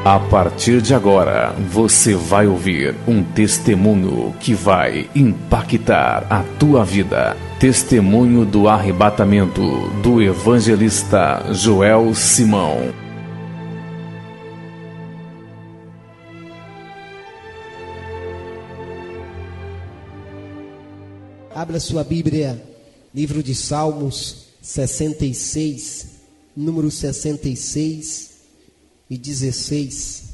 A partir de agora, você vai ouvir um testemunho que vai impactar a tua vida. Testemunho do arrebatamento do evangelista Joel Simão. Abra sua Bíblia, livro de Salmos 66, número 66 e 16,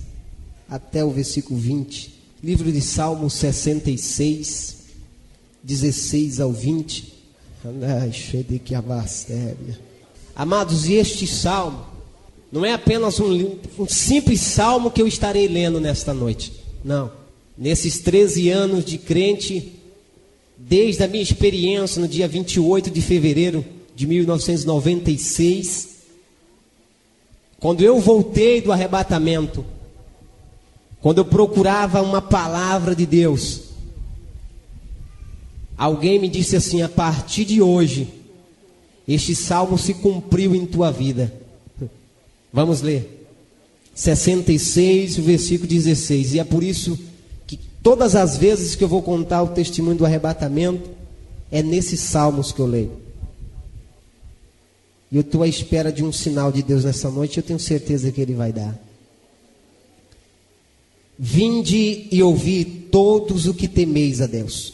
até o versículo 20. Livro de Salmos 66, 16 ao 20. Amados, e este salmo não é apenas um simples salmo que eu estarei lendo nesta noite. Não. Nesses 13 anos de crente, desde a minha experiência no dia 28 de fevereiro de 1996, quando eu voltei do arrebatamento, quando eu procurava uma palavra de Deus, alguém me disse assim: a partir de hoje, este salmo se cumpriu em tua vida. Vamos ler 66, o versículo 16. E é por isso que todas as vezes que eu vou contar o testemunho do arrebatamento, é nesses salmos que eu leio. E eu estou à espera de um sinal de Deus nessa noite. Eu tenho certeza que Ele vai dar. Vinde e ouvi todos o que temeis a Deus,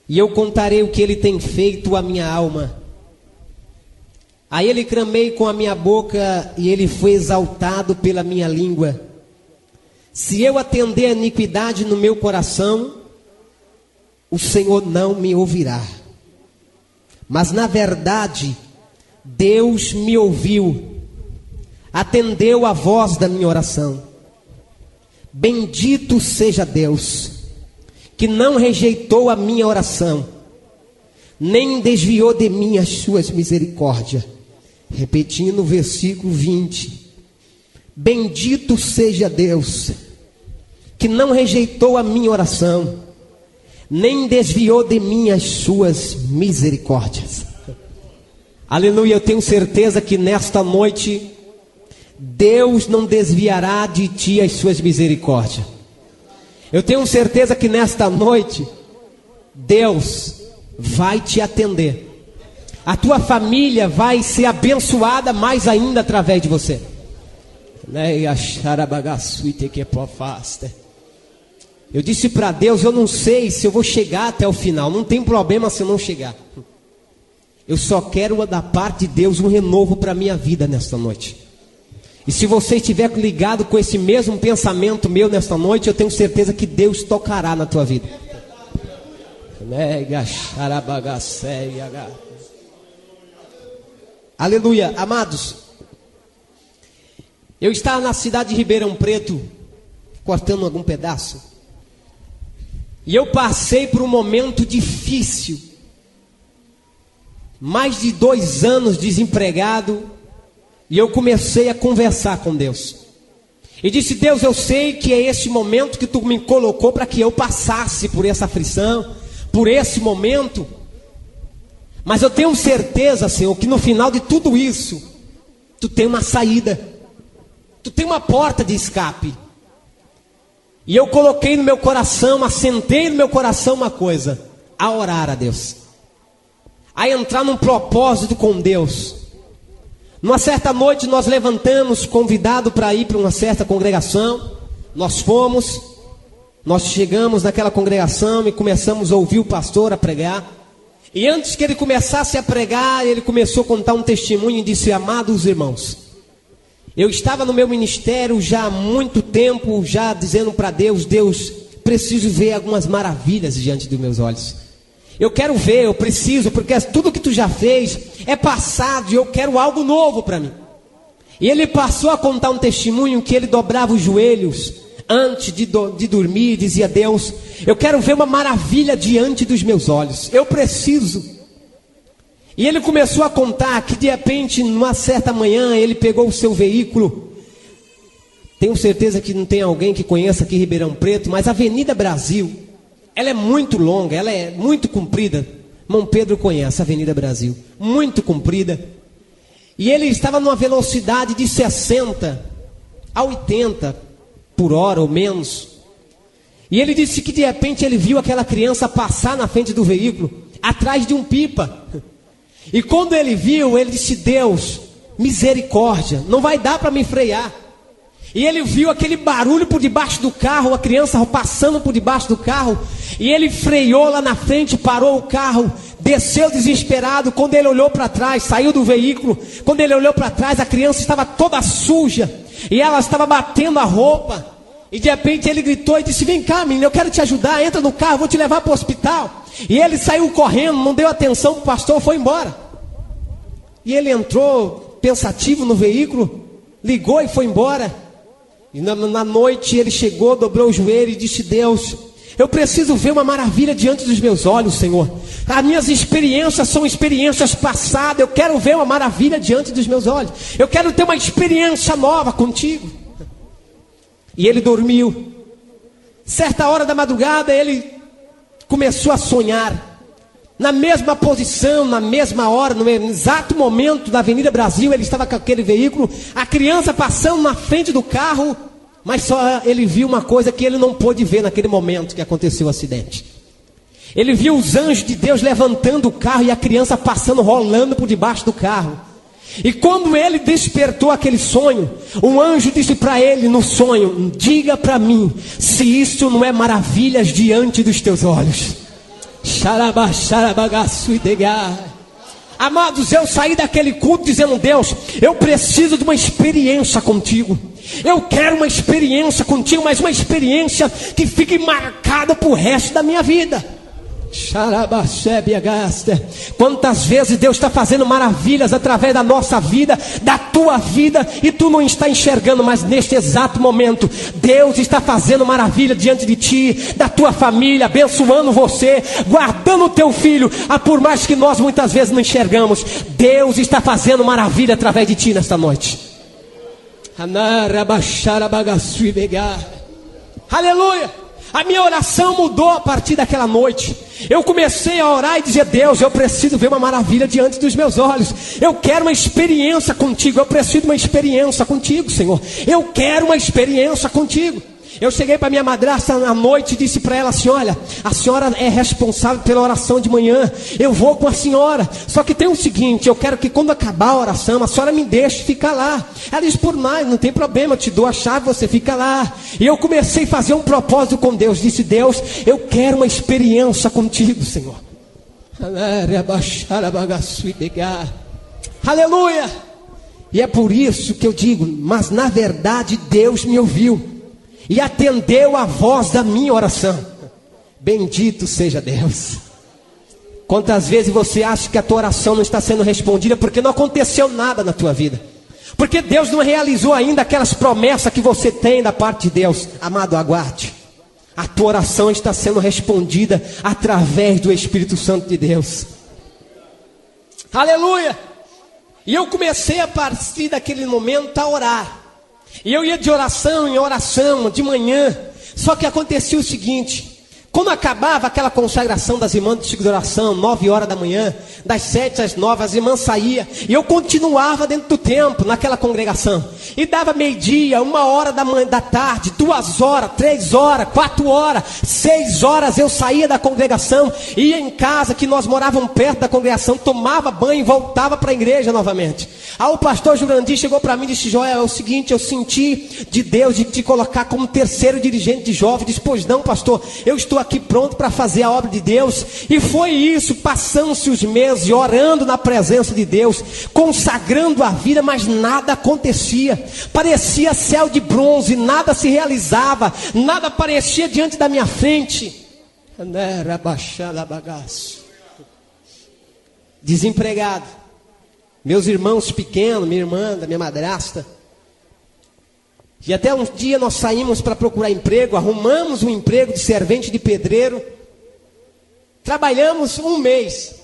e eu contarei o que Ele tem feito à minha alma. A Ele clamei com a minha boca, e Ele foi exaltado pela minha língua. Se eu atender a iniquidade no meu coração, o Senhor não me ouvirá. Mas na verdade, Deus me ouviu, atendeu a voz da minha oração. Bendito seja Deus, que não rejeitou a minha oração, nem desviou de mim as suas misericórdias. Repetindo o versículo 20. Bendito seja Deus, que não rejeitou a minha oração, nem desviou de mim as suas misericórdias. Aleluia. Eu tenho certeza que nesta noite Deus não desviará de ti as suas misericórdias. Eu tenho certeza que nesta noite Deus vai te atender. A tua família vai ser abençoada mais ainda através de você. Eu disse para Deus: eu não sei se eu vou chegar até o final. Não tem problema se eu não chegar. Eu só quero da parte de Deus um renovo para a minha vida nesta noite. E se você estiver ligado com esse mesmo pensamento meu nesta noite, eu tenho certeza que Deus tocará na tua vida. Aleluia. Amados, eu estava na cidade de Ribeirão Preto, cortando algum pedaço, e eu passei por um momento difícil. Mais de 2 anos desempregado, e eu comecei a conversar com Deus. E disse: Deus, eu sei que é esse momento que Tu me colocou para que eu passasse por essa aflição, por esse momento. Mas eu tenho certeza, Senhor, que no final de tudo isso, Tu tem uma saída. Tu tem uma porta de escape. E eu coloquei no meu coração, assentei no meu coração uma coisa: a orar a Deus, a entrar num propósito com Deus. Numa certa noite nós levantamos, convidado para ir para uma certa congregação. Nós fomos, nós chegamos naquela congregação e começamos a ouvir o pastor a pregar. E antes que ele começasse a pregar, ele começou a contar um testemunho e disse: amados irmãos, eu estava no meu ministério já há muito tempo, já dizendo para Deus: Deus, preciso ver algumas maravilhas diante dos meus olhos. Eu quero ver, eu preciso, porque tudo que Tu já fez é passado e eu quero algo novo para mim. E ele passou a contar um testemunho que ele dobrava os joelhos antes de dormir e dizia: Deus, eu quero ver uma maravilha diante dos meus olhos, eu preciso. E ele começou a contar que de repente, numa certa manhã, ele pegou o seu veículo. Tenho certeza que não tem alguém que conheça aqui Ribeirão Preto, mas a Avenida Brasil, ela é muito longa, ela é muito comprida. Irmão Pedro conhece a Avenida Brasil, muito comprida. E ele estava numa velocidade de 60 a 80 por hora ou menos. E ele disse que de repente ele viu aquela criança passar na frente do veículo, atrás de um pipa. E quando ele viu, ele disse: Deus, misericórdia, não vai dar para me frear. E ele viu aquele barulho por debaixo do carro, a criança passando por debaixo do carro, e ele freou lá na frente, parou o carro, desceu desesperado. Quando ele olhou para trás, saiu do veículo, quando ele olhou para trás, a criança estava toda suja, e ela estava batendo a roupa. E de repente ele gritou e disse: vem cá, menina, eu quero te ajudar, entra no carro, vou te levar para o hospital. E ele saiu correndo, não deu atenção para o pastor, foi embora. E ele entrou pensativo no veículo, ligou e foi embora. E na noite ele chegou, dobrou o joelho e disse: Deus, eu preciso ver uma maravilha diante dos meus olhos, Senhor. As minhas experiências são experiências passadas, eu quero ver uma maravilha diante dos meus olhos. Eu quero ter uma experiência nova contigo. E ele dormiu. Certa hora da madrugada ele começou a sonhar. Na mesma posição, na mesma hora, no exato momento da Avenida Brasil, ele estava com aquele veículo, a criança passando na frente do carro, mas só ele viu uma coisa que ele não pôde ver naquele momento que aconteceu o acidente. Ele viu os anjos de Deus levantando o carro e a criança passando, rolando por debaixo do carro. E quando ele despertou aquele sonho, um anjo disse para ele no sonho: diga para mim se isso não é maravilhas diante dos teus olhos. Amados, eu saí daquele culto dizendo: Deus, eu preciso de uma experiência contigo. Eu quero uma experiência contigo, mas uma experiência que fique marcada pro resto da minha vida. Quantas vezes Deus está fazendo maravilhas através da nossa vida, da tua vida, e tu não está enxergando, mas neste exato momento Deus está fazendo maravilha diante de ti, da tua família, abençoando você, guardando o teu filho. Por mais que nós muitas vezes não enxergamos, Deus está fazendo maravilha através de ti nesta noite. Aleluia! A minha oração mudou a partir daquela noite. Eu comecei a orar e dizer: Deus, eu preciso ver uma maravilha diante dos meus olhos. Eu quero uma experiência contigo. Eu preciso de uma experiência contigo, Senhor. Eu quero uma experiência contigo. Eu cheguei para minha madrasta à noite e disse para ela assim: olha, a senhora é responsável pela oração de manhã, eu vou com a senhora, só que tem o seguinte, eu quero que quando acabar a oração, a senhora me deixe ficar lá. Ela disse: por mais, não tem problema, eu te dou a chave, você fica lá. E eu comecei a fazer um propósito com Deus, disse: Deus, eu quero uma experiência contigo, Senhor. Aleluia! E é por isso que eu digo, mas na verdade Deus me ouviu e atendeu a voz da minha oração. Bendito seja Deus. Quantas vezes você acha que a tua oração não está sendo respondida porque não aconteceu nada na tua vida, porque Deus não realizou ainda aquelas promessas que você tem da parte de Deus? Amado, aguarde. A tua oração está sendo respondida através do Espírito Santo de Deus. Aleluia! E eu comecei a partir daquele momento a orar. E eu ia de oração em oração, de manhã. Só que acontecia o seguinte: quando acabava aquela consagração das irmãs de oração, 9 horas da manhã, das 7 às 9, as irmãs saíam, e eu continuava dentro do templo, naquela congregação. E dava meio-dia, 1 hora da tarde, 2 horas, 3 horas, 4 horas, 6 horas, eu saía da congregação, ia em casa, que nós morávamos perto da congregação, tomava banho e voltava para a igreja novamente. Aí o pastor Jurandir chegou para mim e disse: Joel, é o seguinte, eu senti de Deus de te colocar como terceiro dirigente de jovens. Disse: pois não, pastor, eu estou aqui pronto para fazer a obra de Deus. E foi isso, passando-se os meses, orando na presença de Deus, consagrando a vida, mas nada acontecia. Parecia céu de bronze, nada se realizava, nada aparecia diante da minha frente. Desempregado, meus irmãos pequenos, minha irmã, da minha madrasta. E até um dia nós saímos para procurar emprego, arrumamos um emprego de servente de pedreiro, trabalhamos 1 mês.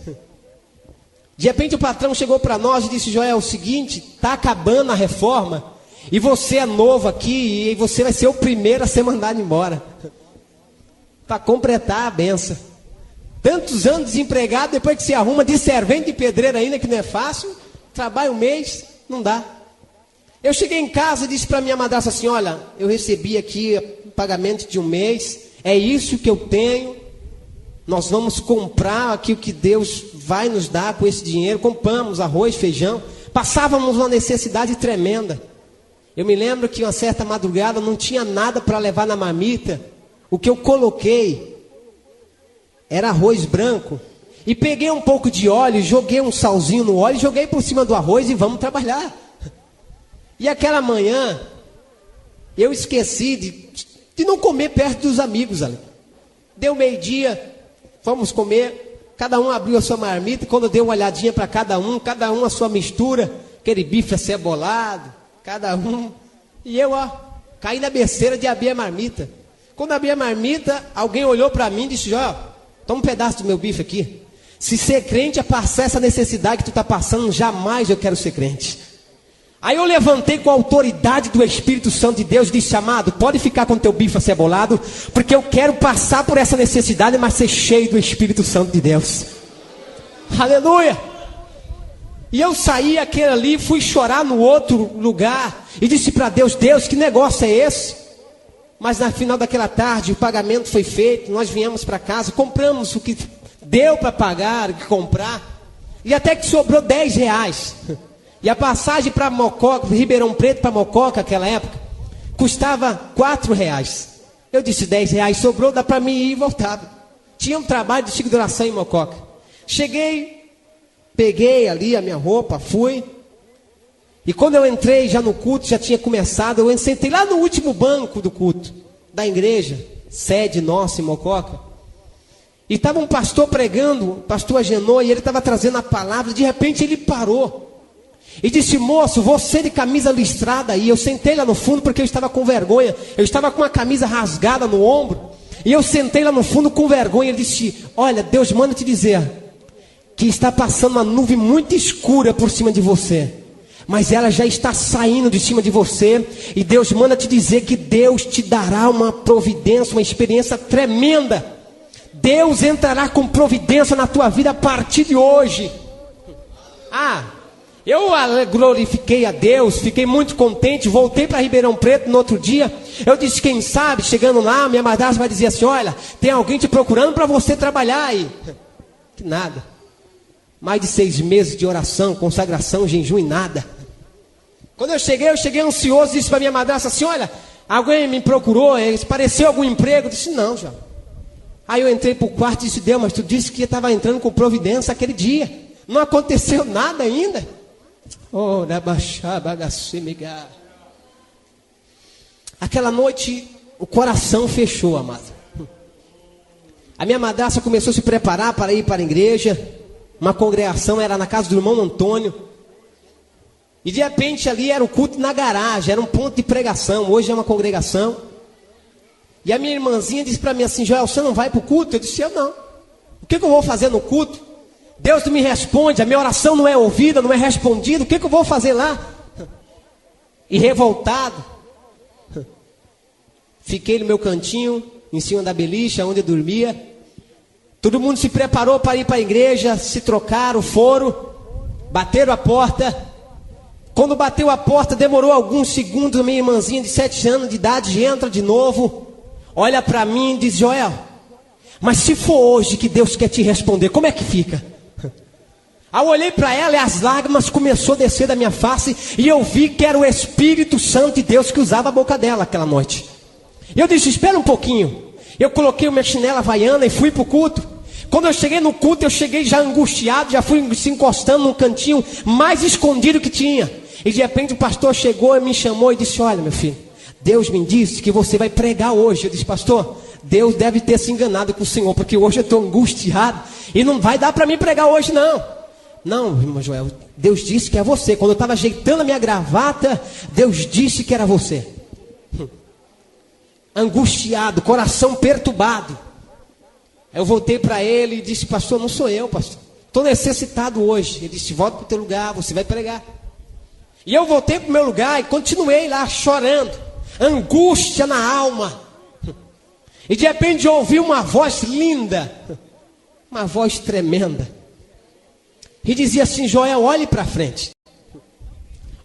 De repente o patrão chegou para nós e disse: Joel, é o seguinte, está acabando a reforma, e você é novo aqui, e você vai ser o primeiro a ser mandado embora, para completar a benção. Tantos anos desempregado, depois que se arruma de servente de pedreiro ainda, que não é fácil, trabalha 1 mês, não dá. Eu cheguei em casa e disse para minha madrasta assim: olha, eu recebi aqui o pagamento de um mês, é isso que eu tenho, nós vamos comprar aqui o que Deus vai nos dar com esse dinheiro. Compramos arroz, feijão, passávamos uma necessidade tremenda. Eu me lembro que uma certa madrugada não tinha nada para levar na marmita, o que eu coloquei era arroz branco, e peguei um pouco de óleo, joguei um salzinho no óleo, joguei por cima do arroz e vamos trabalhar. E aquela manhã, eu esqueci de não comer perto dos amigos ali. Deu meio-dia, fomos comer, cada um abriu a sua marmita, e quando eu dei uma olhadinha para cada um a sua mistura, aquele bife acebolado, cada um, e eu, caí na besteira de abrir a marmita. Quando abri a marmita, alguém olhou para mim e disse: ó, toma um pedaço do meu bife aqui. Se ser crente é passar essa necessidade que tu está passando, jamais eu quero ser crente. Aí eu levantei com a autoridade do Espírito Santo de Deus e disse: amado, pode ficar com o teu bife acebolado, porque eu quero passar por essa necessidade, mas ser cheio do Espírito Santo de Deus. Aleluia! E eu saí aquele ali, fui chorar no outro lugar e disse para Deus: Deus, que negócio é esse? Mas no final daquela tarde o pagamento foi feito, nós viemos para casa, compramos o que deu para pagar, o que comprar, e até que sobrou R$10. E a passagem para Mococa, Ribeirão Preto para Mococa, naquela época, custava R$4. Eu disse: R$10 sobrou, dá para mim ir e voltava. Tinha um trabalho de ciclo de oração em Mococa. Cheguei, peguei ali a minha roupa, fui. E quando eu entrei já no culto, já tinha começado, eu sentei lá no último banco do culto, da igreja, sede nossa em Mococa. E estava um pastor pregando, o pastor Agenor, e ele estava trazendo a palavra. De repente ele parou e disse: moço, você de camisa listrada aí. Eu sentei lá no fundo porque eu estava com vergonha. Eu estava com a camisa rasgada no ombro, e eu sentei lá no fundo com vergonha. Ele disse: olha, Deus manda te dizer que está passando uma nuvem muito escura por cima de você, mas ela já está saindo de cima de você, e Deus manda te dizer que Deus te dará uma providência, uma experiência tremenda. Deus entrará com providência na tua vida a partir de hoje. Eu glorifiquei a Deus, fiquei muito contente, voltei para Ribeirão Preto no outro dia. Eu disse: quem sabe, chegando lá, minha madrasta vai dizer assim: olha, tem alguém te procurando para você trabalhar aí. Que nada. Mais de 6 meses de oração, consagração, jejum e nada. Quando eu cheguei ansioso, disse para minha madrasta assim: olha, alguém me procurou, pareceu algum emprego? Eu disse: não, já. Aí eu entrei para o quarto e disse: Deus, mas tu disse que estava entrando com providência aquele dia, não aconteceu nada ainda. Aquela noite o coração fechou, amado. A minha madrasta começou a se preparar para ir para a igreja. Uma congregação, era na casa do irmão Antônio. E de repente ali era o culto na garagem, era um ponto de pregação. Hoje é uma congregação. E a minha irmãzinha disse para mim assim: Joel, você não vai para o culto? Eu disse: eu não. O que eu vou fazer no culto? Deus não me responde, a minha oração não é ouvida, não é respondida. O que eu vou fazer lá? E revoltado, fiquei no meu cantinho, em cima da beliche, onde eu dormia. Todo mundo se preparou para ir para a igreja, se trocaram, foram, bateram a porta. Quando bateu a porta, demorou alguns segundos, minha irmãzinha de 7 anos de idade entra de novo, olha para mim e diz: Joel, mas se for hoje que Deus quer te responder, como é que fica? Aí eu olhei para ela e as lágrimas começaram a descer da minha face, e eu vi que era o Espírito Santo de Deus que usava a boca dela aquela noite. Eu disse: espera um pouquinho. Eu coloquei uma chinela havaiana e fui para o culto. Quando eu cheguei no culto, eu cheguei já angustiado, já fui se encostando num cantinho mais escondido que tinha. E de repente o pastor chegou e me chamou e disse: olha, meu filho, Deus me disse que você vai pregar hoje. Eu disse: pastor, Deus deve ter se enganado com o senhor, porque hoje eu estou angustiado e não vai dar para mim pregar hoje não. Não, irmão Joel, Deus disse que é você. Quando eu estava ajeitando a minha gravata, Deus disse que era você. Angustiado, coração perturbado. Eu voltei para ele e disse: pastor, não sou eu, pastor, estou necessitado hoje. Ele disse: volta para o teu lugar, você vai pregar. E eu voltei para o meu lugar e continuei lá chorando, angústia na alma. E de repente eu ouvi uma voz linda, uma voz tremenda, e dizia assim: Joel, olhe para frente.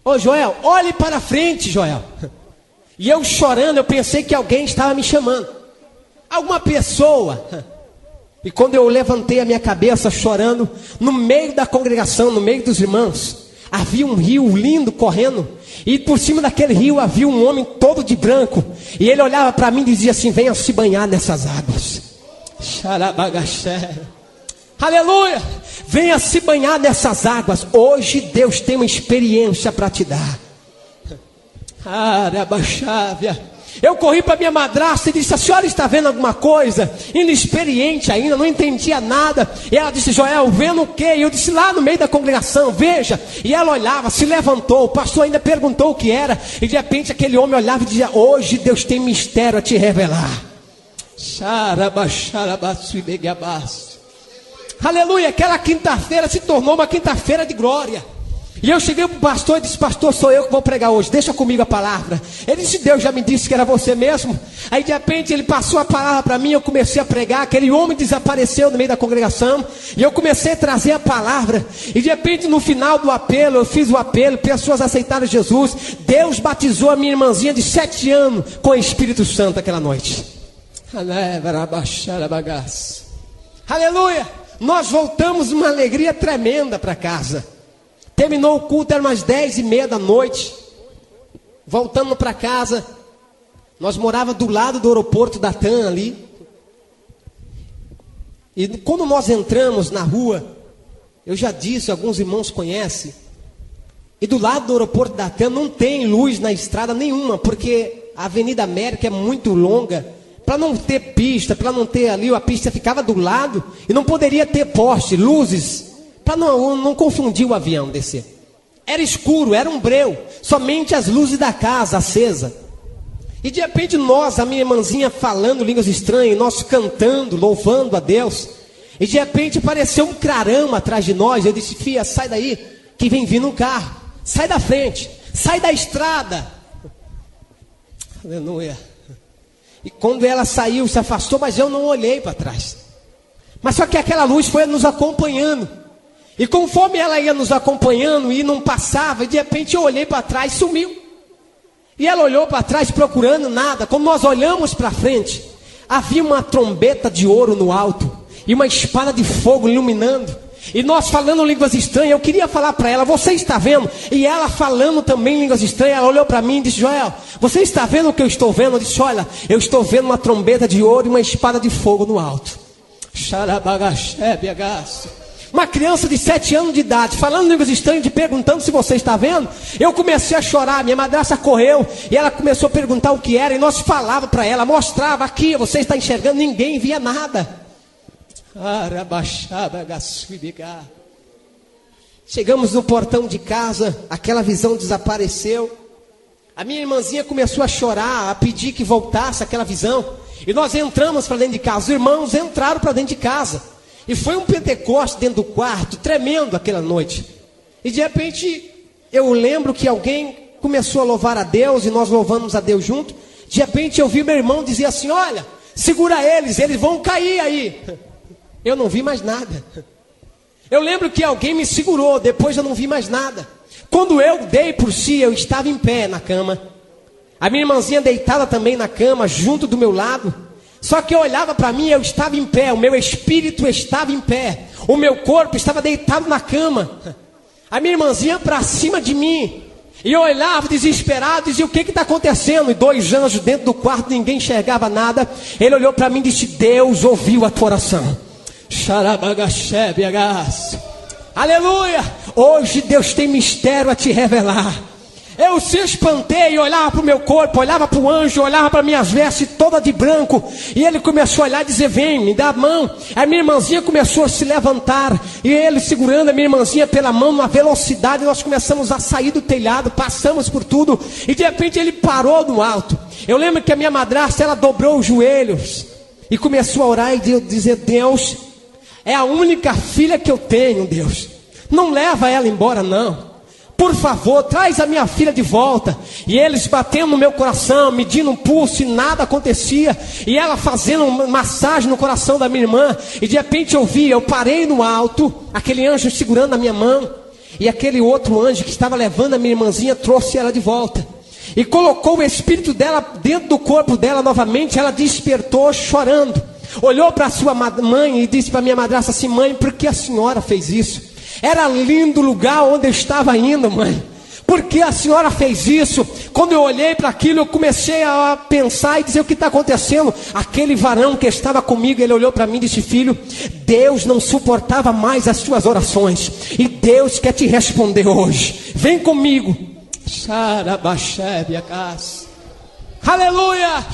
Ô Joel, olhe para frente, Joel. E eu chorando, eu pensei que alguém estava me chamando. Alguma pessoa. E quando eu levantei a minha cabeça chorando, no meio da congregação, no meio dos irmãos, havia um rio lindo correndo. E por cima daquele rio havia um homem todo de branco. E ele olhava para mim e dizia assim: venha se banhar nessas águas. Xarabagaxé. Aleluia! Venha se banhar nessas águas. Hoje Deus tem uma experiência para te dar. Arabaxávia. Eu corri para minha madrasta e disse: a senhora está vendo alguma coisa? Inexperiente ainda, não entendia nada. E ela disse: Joel, vendo o quê? E eu disse: lá no meio da congregação, veja. E ela olhava, se levantou, o pastor ainda perguntou o que era. E de repente aquele homem olhava e dizia: hoje Deus tem mistério a te revelar. Aleluia, aquela quinta-feira se tornou uma quinta-feira de glória. E eu cheguei para o pastor e disse: pastor, sou eu que vou pregar hoje, deixa comigo a palavra. Ele disse: Deus já me disse que era você mesmo. Aí de repente ele passou a palavra para mim, eu comecei a pregar. Aquele homem desapareceu no meio da congregação e eu comecei a trazer a palavra. E de repente no final do apelo, eu fiz o apelo, pessoas aceitaram Jesus. Deus batizou a minha irmãzinha de 7 anos com o Espírito Santo aquela noite. Aleluia. Nós voltamos uma alegria tremenda para casa. Terminou o culto, era umas 10h30 da noite. Voltamos para casa. Nós morávamos do lado do aeroporto da TAM ali. E quando nós entramos na rua, eu já disse, alguns irmãos conhecem. E do lado do aeroporto da TAM não tem luz na estrada nenhuma, porque a Avenida América é muito longa. Para não ter pista, para não ter ali, a pista ficava do lado. E não poderia ter poste, luzes. Para não confundir o avião descer. Era escuro, era um breu. Somente as luzes da casa acesa. E de repente nós, a minha irmãzinha falando línguas estranhas, nós cantando, louvando a Deus. E de repente apareceu um caramba atrás de nós. Eu disse: filha, sai daí, que vem vindo um carro. Sai da frente, sai da estrada. Aleluia. E quando ela saiu, se afastou, mas eu não olhei para trás. Mas só que aquela luz foi nos acompanhando. E conforme ela ia nos acompanhando e não passava, e de repente eu olhei para trás e sumiu. E ela olhou para trás procurando nada. Quando nós olhamos para frente, havia uma trombeta de ouro no alto e uma espada de fogo iluminando. E nós falando línguas estranhas, eu queria falar para ela: você está vendo? E ela falando também línguas estranhas, ela olhou para mim e disse: Joel, você está vendo o que eu estou vendo? Eu disse: olha, eu estou vendo uma trombeta de ouro e uma espada de fogo no alto. Uma criança de 7 anos de idade, falando línguas estranhas, te perguntando se você está vendo. Eu comecei a chorar, minha madrasta correu, e ela começou a perguntar o que era, e nós falávamos para ela, mostrava aqui, você está enxergando, ninguém via nada. Chegamos no portão de casa, aquela visão desapareceu. A minha irmãzinha começou a chorar, a pedir que voltasse aquela visão. E nós entramos para dentro de casa, os irmãos entraram para dentro de casa. E foi um Pentecoste dentro do quarto, tremendo aquela noite. E de repente, eu lembro que alguém começou a louvar a Deus, e nós louvamos a Deus junto. De repente eu vi meu irmão dizer assim: olha, segura eles vão cair aí. Eu não vi mais nada. Eu lembro que alguém me segurou, depois eu não vi mais nada. Quando eu dei por si, eu estava em pé na cama. A minha irmãzinha deitada também na cama, junto do meu lado. Só que eu olhava para mim, eu estava em pé, o meu espírito estava em pé. O meu corpo estava deitado na cama. A minha irmãzinha para cima de mim. E eu olhava desesperado, dizia: o que está acontecendo? E 2 anjos dentro do quarto, ninguém enxergava nada. Ele olhou para mim e disse: Deus ouviu a tua oração. Aleluia! Hoje Deus tem mistério a te revelar. Eu se espantei, olhava para o meu corpo, olhava para o anjo, olhava para minhas vestes toda de branco. E ele começou a olhar e dizer: vem, me dá a mão. A minha irmãzinha começou a se levantar. E ele segurando a minha irmãzinha pela mão, numa velocidade. Nós começamos a sair do telhado, passamos por tudo. E de repente ele parou no alto. Eu lembro que a minha madrasta, ela dobrou os joelhos. E começou a orar e dizer: Deus, é a única filha que eu tenho, Deus. Não leva ela embora, não. Por favor, traz a minha filha de volta. E eles batendo no meu coração, medindo um pulso, e nada acontecia. E ela fazendo uma massagem no coração da minha irmã. E de repente eu parei no alto, aquele anjo segurando a minha mão. E aquele outro anjo que estava levando a minha irmãzinha trouxe ela de volta. E colocou o espírito dela dentro do corpo dela novamente. Ela despertou chorando. Olhou para sua mãe e disse para minha madrasta assim: mãe, por que a senhora fez isso? Era lindo o lugar onde eu estava indo, mãe. Por que a senhora fez isso? Quando eu olhei para aquilo, eu comecei a pensar e dizer: o que está acontecendo? Aquele varão que estava comigo, ele olhou para mim e disse: filho, Deus não suportava mais as suas orações, e Deus quer te responder hoje. Vem comigo. Aleluia.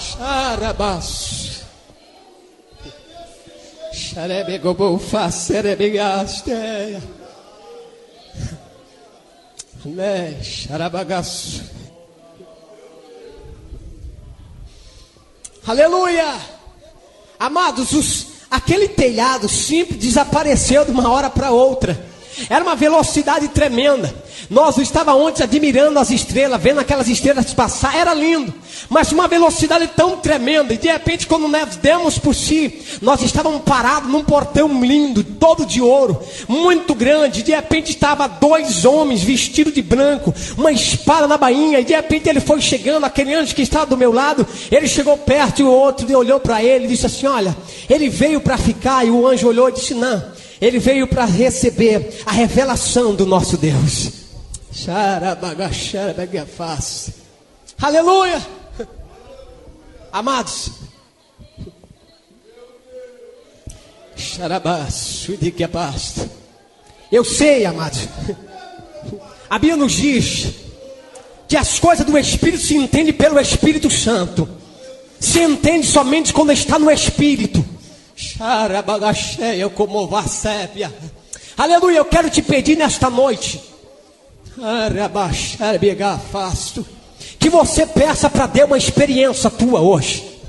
Aleluia. Amados, aquele telhado simples desapareceu de uma hora para outra. Era uma velocidade tremenda. Nós estávamos ontem admirando as estrelas, vendo aquelas estrelas passar, era lindo. Mas uma velocidade tão tremenda. E de repente, quando nós demos por si, nós estávamos parados num portão lindo, todo de ouro, muito grande. De repente estava 2 homens vestidos de branco, uma espada na bainha. E de repente ele foi chegando, aquele anjo que estava do meu lado, ele chegou perto e o outro olhou para ele e disse assim: olha, ele veio para ficar. E o anjo olhou e disse: não, ele veio para receber a revelação do nosso Deus. Aleluia. Amados, eu sei, amados, a Bíblia nos diz que as coisas do Espírito se entendem pelo Espírito Santo. Se entende somente quando está no Espírito. Aleluia, eu quero te pedir nesta noite que você peça para Deus uma experiência tua hoje.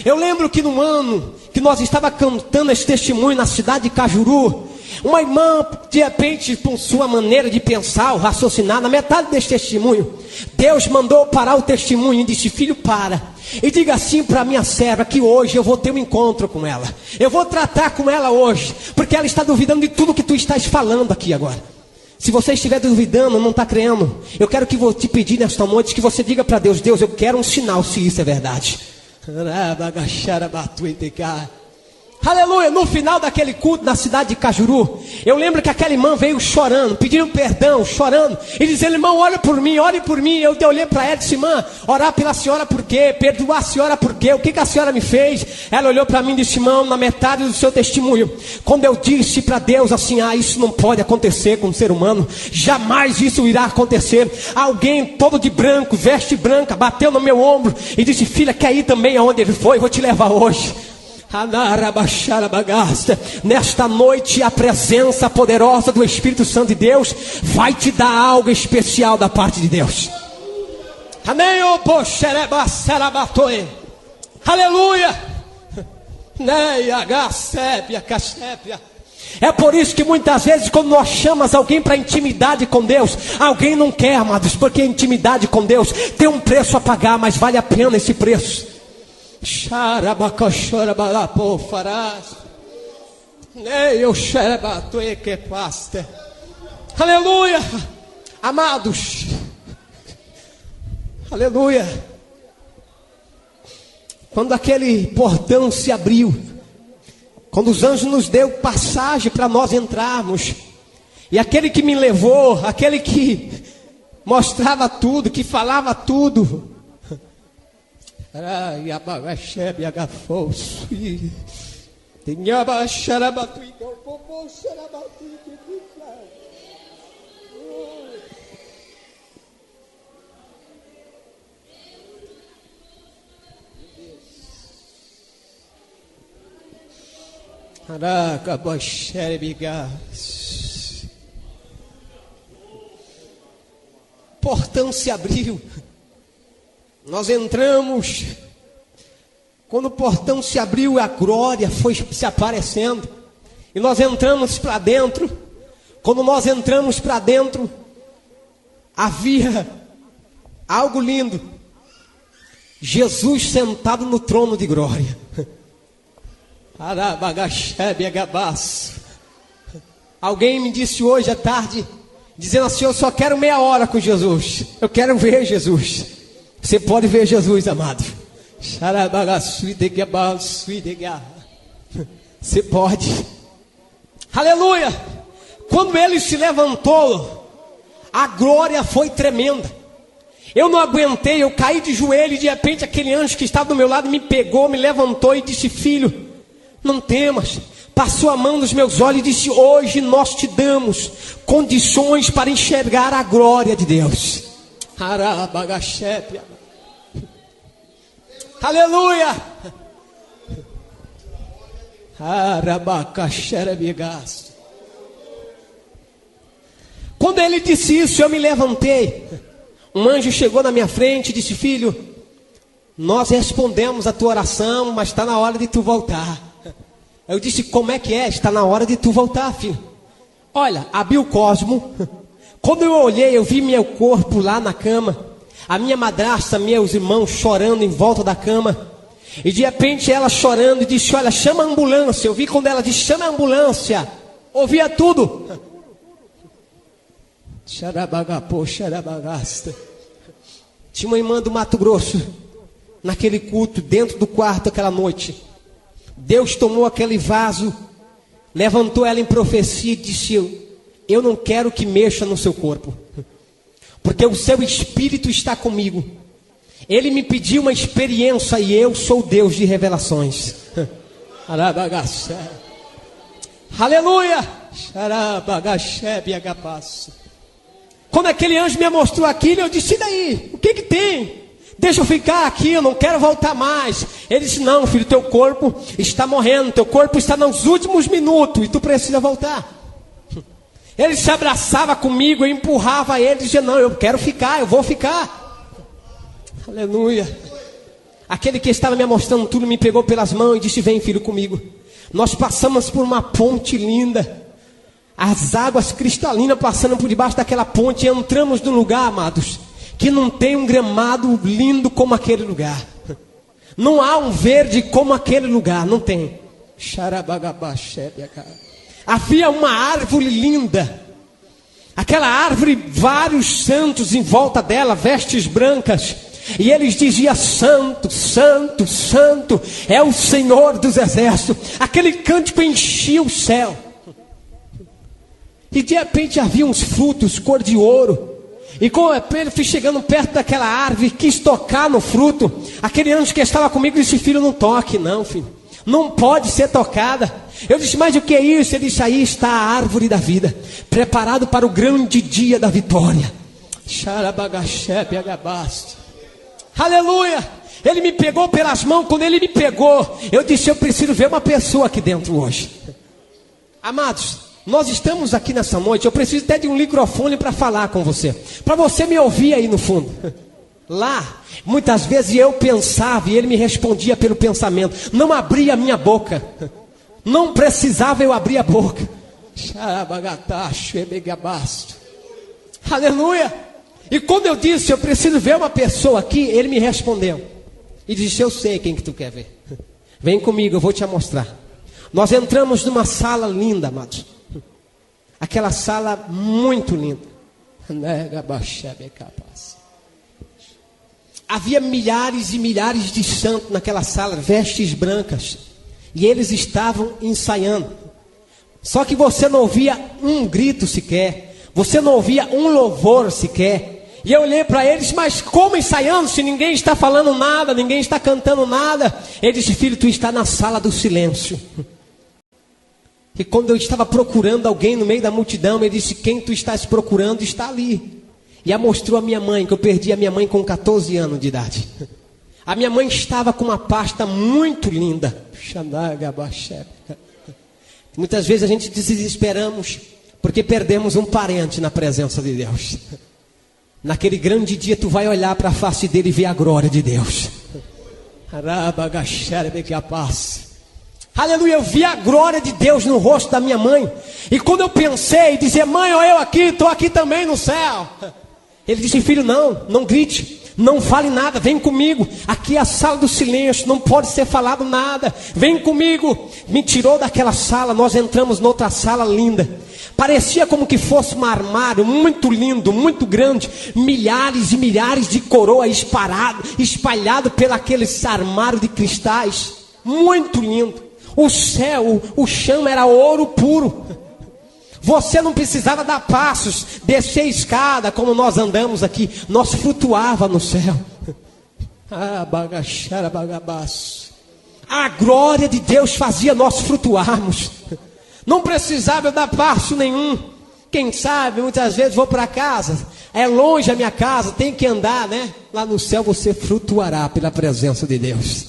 Eu lembro que no ano que nós estávamos cantando esse testemunho na cidade de Cajuru, uma irmã, de repente, com sua maneira de pensar ou raciocinar, na metade desse testemunho, Deus mandou parar o testemunho e disse: filho, para e diga assim para minha serva que hoje eu vou ter um encontro com ela. Eu vou tratar com ela hoje, porque ela está duvidando de tudo que tu estás falando aqui agora. Se você estiver duvidando, não está crendo, eu quero que vou te pedir nesta noite que você diga para Deus: Deus, eu quero um sinal se isso é verdade. Aleluia. No final daquele culto na cidade de Cajuru, eu lembro que aquela irmã veio chorando, pedindo perdão, chorando, e dizendo: irmão, ore por mim, ore por mim. Eu olhei para ela e disse: irmã, orar pela senhora por quê? Perdoar a senhora por quê? O que a senhora me fez? Ela olhou para mim e disse: irmão, na metade do seu testemunho, quando eu disse para Deus assim: isso não pode acontecer com um ser humano, jamais isso irá acontecer. Alguém todo de branco, veste branca, bateu no meu ombro e disse: filha, quer ir também aonde ele foi? Vou te levar hoje. Nesta noite a presença poderosa do Espírito Santo de Deus vai te dar algo especial da parte de Deus. Amém. Aleluia. É por isso que muitas vezes quando nós chamamos alguém para intimidade com Deus, alguém não quer, amados, porque intimidade com Deus tem um preço a pagar, mas vale a pena esse preço. Aleluia. Amados, aleluia. Quando aquele portão se abriu, quando os anjos nos deu passagem para nós entrarmos, e aquele que me levou, aquele que mostrava tudo, que falava tudo, portão se abriu. Nós entramos. Quando o portão se abriu, a glória foi se aparecendo. E nós entramos para dentro. Quando nós entramos para dentro, havia algo lindo. Jesus sentado no trono de glória. Alguém me disse hoje à tarde, dizendo assim: eu só quero meia hora com Jesus. Eu quero ver Jesus. Você pode ver Jesus, amado. Você pode. Aleluia. Quando ele se levantou, a glória foi tremenda. Eu não aguentei, eu caí de joelho e de repente aquele anjo que estava do meu lado me pegou, me levantou e disse: filho, não temas. Passou a mão nos meus olhos e disse: hoje nós te damos condições para enxergar a glória de Deus. Aleluia. Quando ele disse isso, eu me levantei. Um anjo chegou na minha frente e disse: filho, nós respondemos a tua oração, mas está na hora de tu voltar. Eu disse: como é que é? Está na hora de tu voltar, filho. Olha, abri o cosmo. Quando eu olhei, eu vi meu corpo lá na cama. A minha madrasta, meus irmãos chorando em volta da cama. E de repente ela chorando e disse: olha, chama a ambulância. Eu vi quando ela disse: chama a ambulância. Ouvia tudo. Xarabagapô, xarabagasta. Tinha uma irmã do Mato Grosso, naquele culto, dentro do quarto aquela noite. Deus tomou aquele vaso, levantou ela em profecia e disse: eu não quero que mexa no seu corpo, porque o seu espírito está comigo. Ele me pediu uma experiência e eu sou Deus de revelações. Aleluia. Quando aquele anjo me mostrou aquilo, eu disse: e daí? O que que tem? Deixa eu ficar aqui, eu não quero voltar mais. Ele disse: não, filho, teu corpo está morrendo, teu corpo está nos últimos minutos e tu precisa voltar. Ele se abraçava comigo, eu empurrava ele e dizia: não, eu quero ficar, eu vou ficar. Aleluia. Aquele que estava me mostrando tudo me pegou pelas mãos e disse: vem, filho, comigo. Nós passamos por uma ponte linda, as águas cristalinas passando por debaixo daquela ponte, e entramos num lugar, amados, que não tem um gramado lindo como aquele lugar. Não há um verde como aquele lugar, não tem. Havia uma árvore linda. Aquela árvore, vários santos em volta dela, vestes brancas. E eles diziam: santo, santo, santo é o Senhor dos exércitos. Aquele cântico enchia o céu. E de repente havia uns frutos cor de ouro. E quando eu fui chegando perto daquela árvore, quis tocar no fruto. Aquele anjo que estava comigo disse: filho, não toque não, filho. Não pode ser tocada. Eu disse: mas o que é isso? Ele disse: aí está a árvore da vida, preparado para o grande dia da vitória. Aleluia. Ele me pegou pelas mãos. Quando ele me pegou, eu disse: eu preciso ver uma pessoa aqui dentro hoje. Amados, nós estamos aqui nessa noite. Eu preciso até de um microfone para falar com você, para você me ouvir aí no fundo. Lá, muitas vezes eu pensava e ele me respondia pelo pensamento. Não abria a minha boca. Não precisava eu abrir a boca. Aleluia. E quando eu disse: eu preciso ver uma pessoa aqui, ele me respondeu e disse: eu sei quem que tu quer ver. Vem comigo, eu vou te mostrar. Nós entramos numa sala linda, amados. Aquela sala muito linda. Havia milhares e milhares de santos naquela sala, vestes brancas. E eles estavam ensaiando. Só que você não ouvia um grito sequer. Você não ouvia um louvor sequer. E eu olhei para eles: mas como ensaiando se ninguém está falando nada, ninguém está cantando nada? Ele disse: filho, tu está na sala do silêncio. E quando eu estava procurando alguém no meio da multidão, ele disse: quem tu estás procurando está ali. E mostrou a minha mãe, que eu perdi a minha mãe com 14 anos de idade. A minha mãe estava com uma pasta muito linda. Muitas vezes a gente desesperamos porque perdemos um parente na presença de Deus. Naquele grande dia tu vai olhar para a face dele e ver a glória de Deus. Aleluia, eu vi a glória de Deus no rosto da minha mãe. E quando eu pensei, dizer: mãe, ó, eu aqui, estou aqui também no céu. Ele disse: filho, não grite, não fale nada, vem comigo. Aqui é a sala do silêncio, não pode ser falado nada. Vem comigo. Me tirou daquela sala, nós entramos noutra sala linda. Parecia como que fosse um armário muito lindo, muito grande. Milhares e milhares de coroas espalhado pelo aqueles armários de cristais. Muito lindo. O céu, o chão era ouro puro. Você não precisava dar passos, descer escada como nós andamos aqui. Nós flutuava no céu. A glória de Deus fazia nós flutuarmos. Não precisava eu dar passo nenhum. Quem sabe, muitas vezes vou para casa, é longe a minha casa, tem que andar, né? Lá no céu você flutuará pela presença de Deus.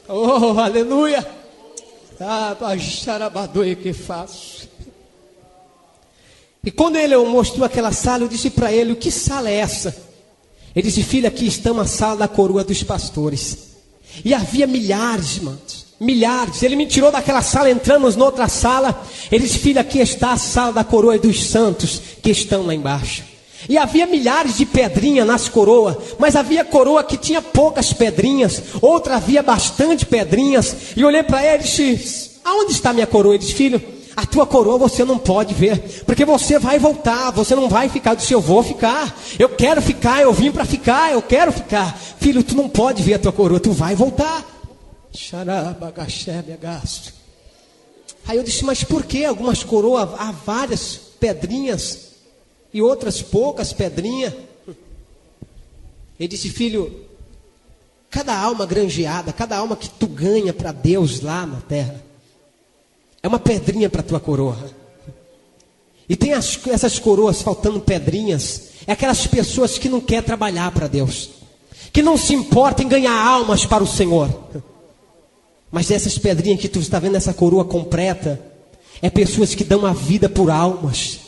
Oh, aleluia! Que faço. E quando ele mostrou aquela sala, eu disse para ele: o que sala é essa? Ele disse: filho, aqui está uma sala da coroa dos pastores. E havia milhares, irmãos, milhares. Ele me tirou daquela sala, entramos noutra sala. Ele disse: filho, aqui está a sala da coroa dos santos que estão lá embaixo. E havia milhares de pedrinhas nas coroas, mas havia coroa que tinha poucas pedrinhas, outra havia bastante pedrinhas. E olhei para ele e disse: aonde está minha coroa? Ele disse: filho, a tua coroa você não pode ver, porque você vai voltar, você não vai ficar. Eu disse: eu vou ficar, eu quero ficar, eu vim para ficar, eu quero ficar. Filho, tu não pode ver a tua coroa, tu vai voltar. Aí eu disse: mas por que algumas coroas há várias pedrinhas e outras poucas pedrinhas? Ele disse: filho, cada alma granjeada, cada alma que tu ganha para Deus lá na terra, é uma pedrinha para a tua coroa. E tem essas coroas faltando pedrinhas. É aquelas pessoas que não querem trabalhar para Deus, que não se importam em ganhar almas para o Senhor. Mas essas pedrinhas que tu está vendo, essa coroa completa, é pessoas que dão a vida por almas,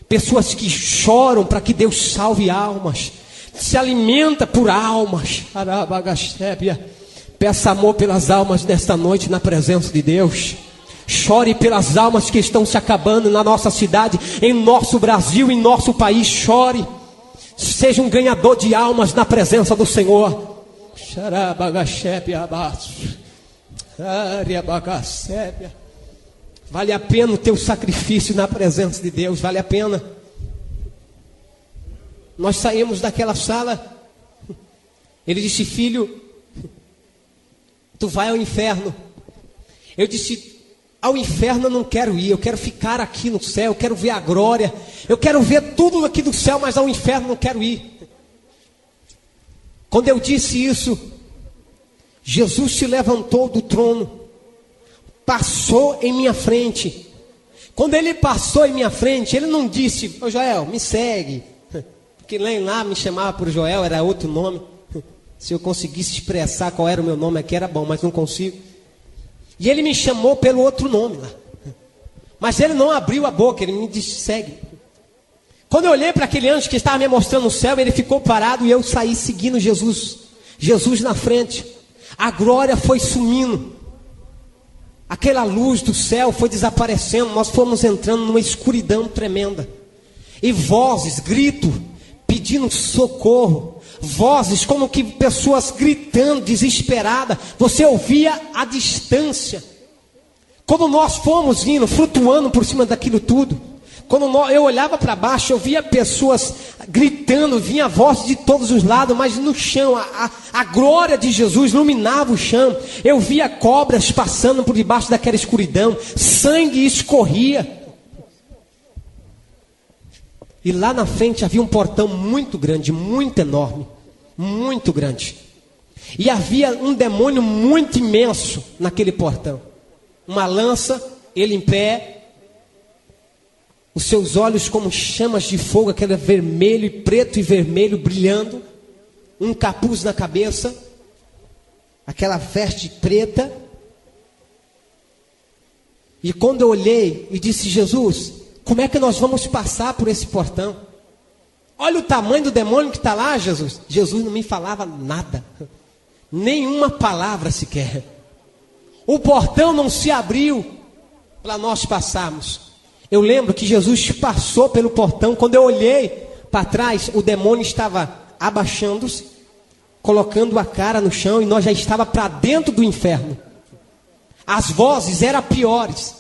pessoas que choram para que Deus salve almas, se alimenta por almas. Peça amor pelas almas nesta noite na presença de Deus. Chore pelas almas que estão se acabando na nossa cidade, em nosso Brasil, em nosso país. Chore. Seja um ganhador de almas na presença do Senhor. Vale a pena o teu sacrifício na presença de Deus. Vale a pena. Nós saímos daquela sala. Ele disse: filho, tu vai ao inferno. Eu disse: ao inferno eu não quero ir, eu quero ficar aqui no céu, eu quero ver a glória, eu quero ver tudo aqui do céu, mas ao inferno não quero ir. Quando eu disse isso, Jesus se levantou do trono, passou em minha frente. Quando ele passou em minha frente, ele não disse: ô Joel, me segue, porque lá me chamava por Joel, era outro nome. Se eu conseguisse expressar qual era o meu nome aqui era bom, mas não consigo. E ele me chamou pelo outro nome lá. Mas ele não abriu a boca, ele me disse: segue. Quando eu olhei para aquele anjo que estava me mostrando o céu, ele ficou parado e eu saí seguindo Jesus. Jesus na frente. A glória foi sumindo. Aquela luz do céu foi desaparecendo. Nós fomos entrando numa escuridão tremenda. E vozes, grito, pedindo socorro. Vozes como que pessoas gritando, desesperada. Você ouvia à distância. Quando nós fomos indo, flutuando por cima daquilo tudo, quando eu olhava para baixo, eu via pessoas gritando, vinha voz de todos os lados, mas no chão, a glória de Jesus iluminava o chão. Eu via cobras passando por debaixo daquela escuridão, sangue escorria. E lá na frente havia um portão muito grande, muito enorme, muito grande. E havia um demônio muito imenso naquele portão. Uma lança, ele em pé, os seus olhos como chamas de fogo, aquele vermelho e preto e vermelho brilhando, um capuz na cabeça, aquela veste preta. E quando eu olhei e disse: Jesus, como é que nós vamos passar por esse portão? Olha o tamanho do demônio que está lá, Jesus. Jesus não me falava nada, nenhuma palavra sequer. O portão não se abriu para nós passarmos. Eu lembro que Jesus passou pelo portão. Quando eu olhei para trás, o demônio estava abaixando-se, colocando a cara no chão, e nós já estávamos para dentro do inferno. As vozes eram piores.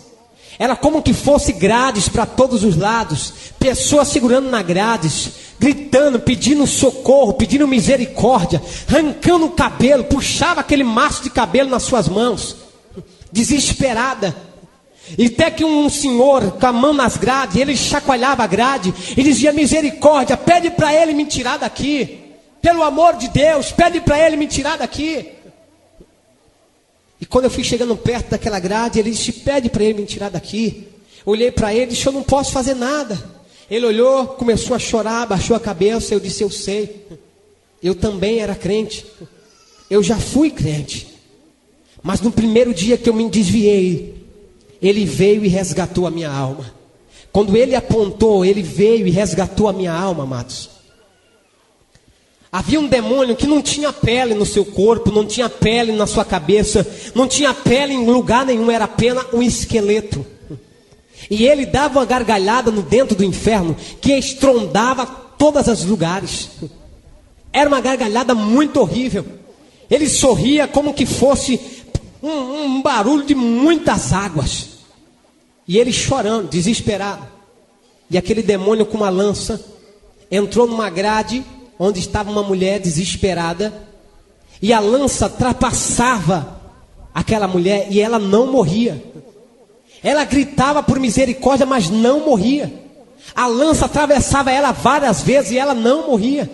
Era como que fosse grades para todos os lados, pessoas segurando na grades, gritando, pedindo socorro, pedindo misericórdia, arrancando o cabelo, puxava aquele maço de cabelo nas suas mãos, desesperada. E até que um senhor com a mão nas grades, ele chacoalhava a grade e dizia: misericórdia, pede para ele me tirar daqui, pelo amor de Deus, pede para ele me tirar daqui. E quando eu fui chegando perto daquela grade, ele disse: pede para ele me tirar daqui. Olhei para ele e disse: eu não posso fazer nada. Ele olhou, começou a chorar, baixou a cabeça. Eu disse: eu sei, eu também era crente, eu já fui crente, mas no primeiro dia que eu me desviei, ele veio e resgatou a minha alma. Quando ele apontou, ele veio e resgatou a minha alma, amados. Havia um demônio que não tinha pele no seu corpo, não tinha pele na sua cabeça, não tinha pele em lugar nenhum, era apenas um esqueleto. E ele dava uma gargalhada no dentro do inferno que estrondava todos os lugares. Era uma gargalhada muito horrível. Ele sorria como que fosse um barulho de muitas águas. E ele chorando, desesperado. E aquele demônio com uma lança entrou numa grade onde estava uma mulher desesperada, e a lança trapassava aquela mulher e ela não morria. Ela gritava por misericórdia, mas não morria. A lança atravessava ela várias vezes e ela não morria.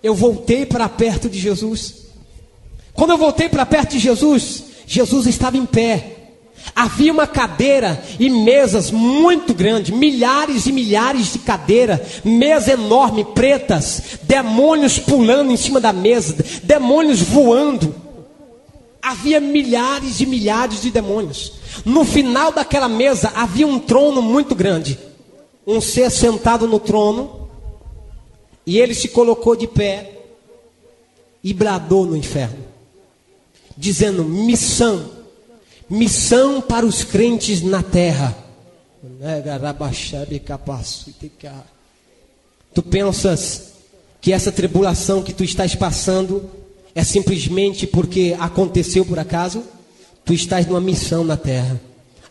Eu voltei para perto de Jesus. Quando eu voltei para perto de Jesus, Jesus estava em pé. Havia uma cadeira e mesas muito grandes, milhares e milhares de cadeiras, mesa enorme, pretas, demônios pulando em cima da mesa, demônios voando. Havia milhares e milhares de demônios. No final daquela mesa havia um trono muito grande, um ser sentado no trono, e ele se colocou de pé e bradou no inferno, dizendo: missão para os crentes na terra. Tu pensas que essa tribulação que tu estás passando é simplesmente porque aconteceu por acaso? Tu estás numa missão na terra.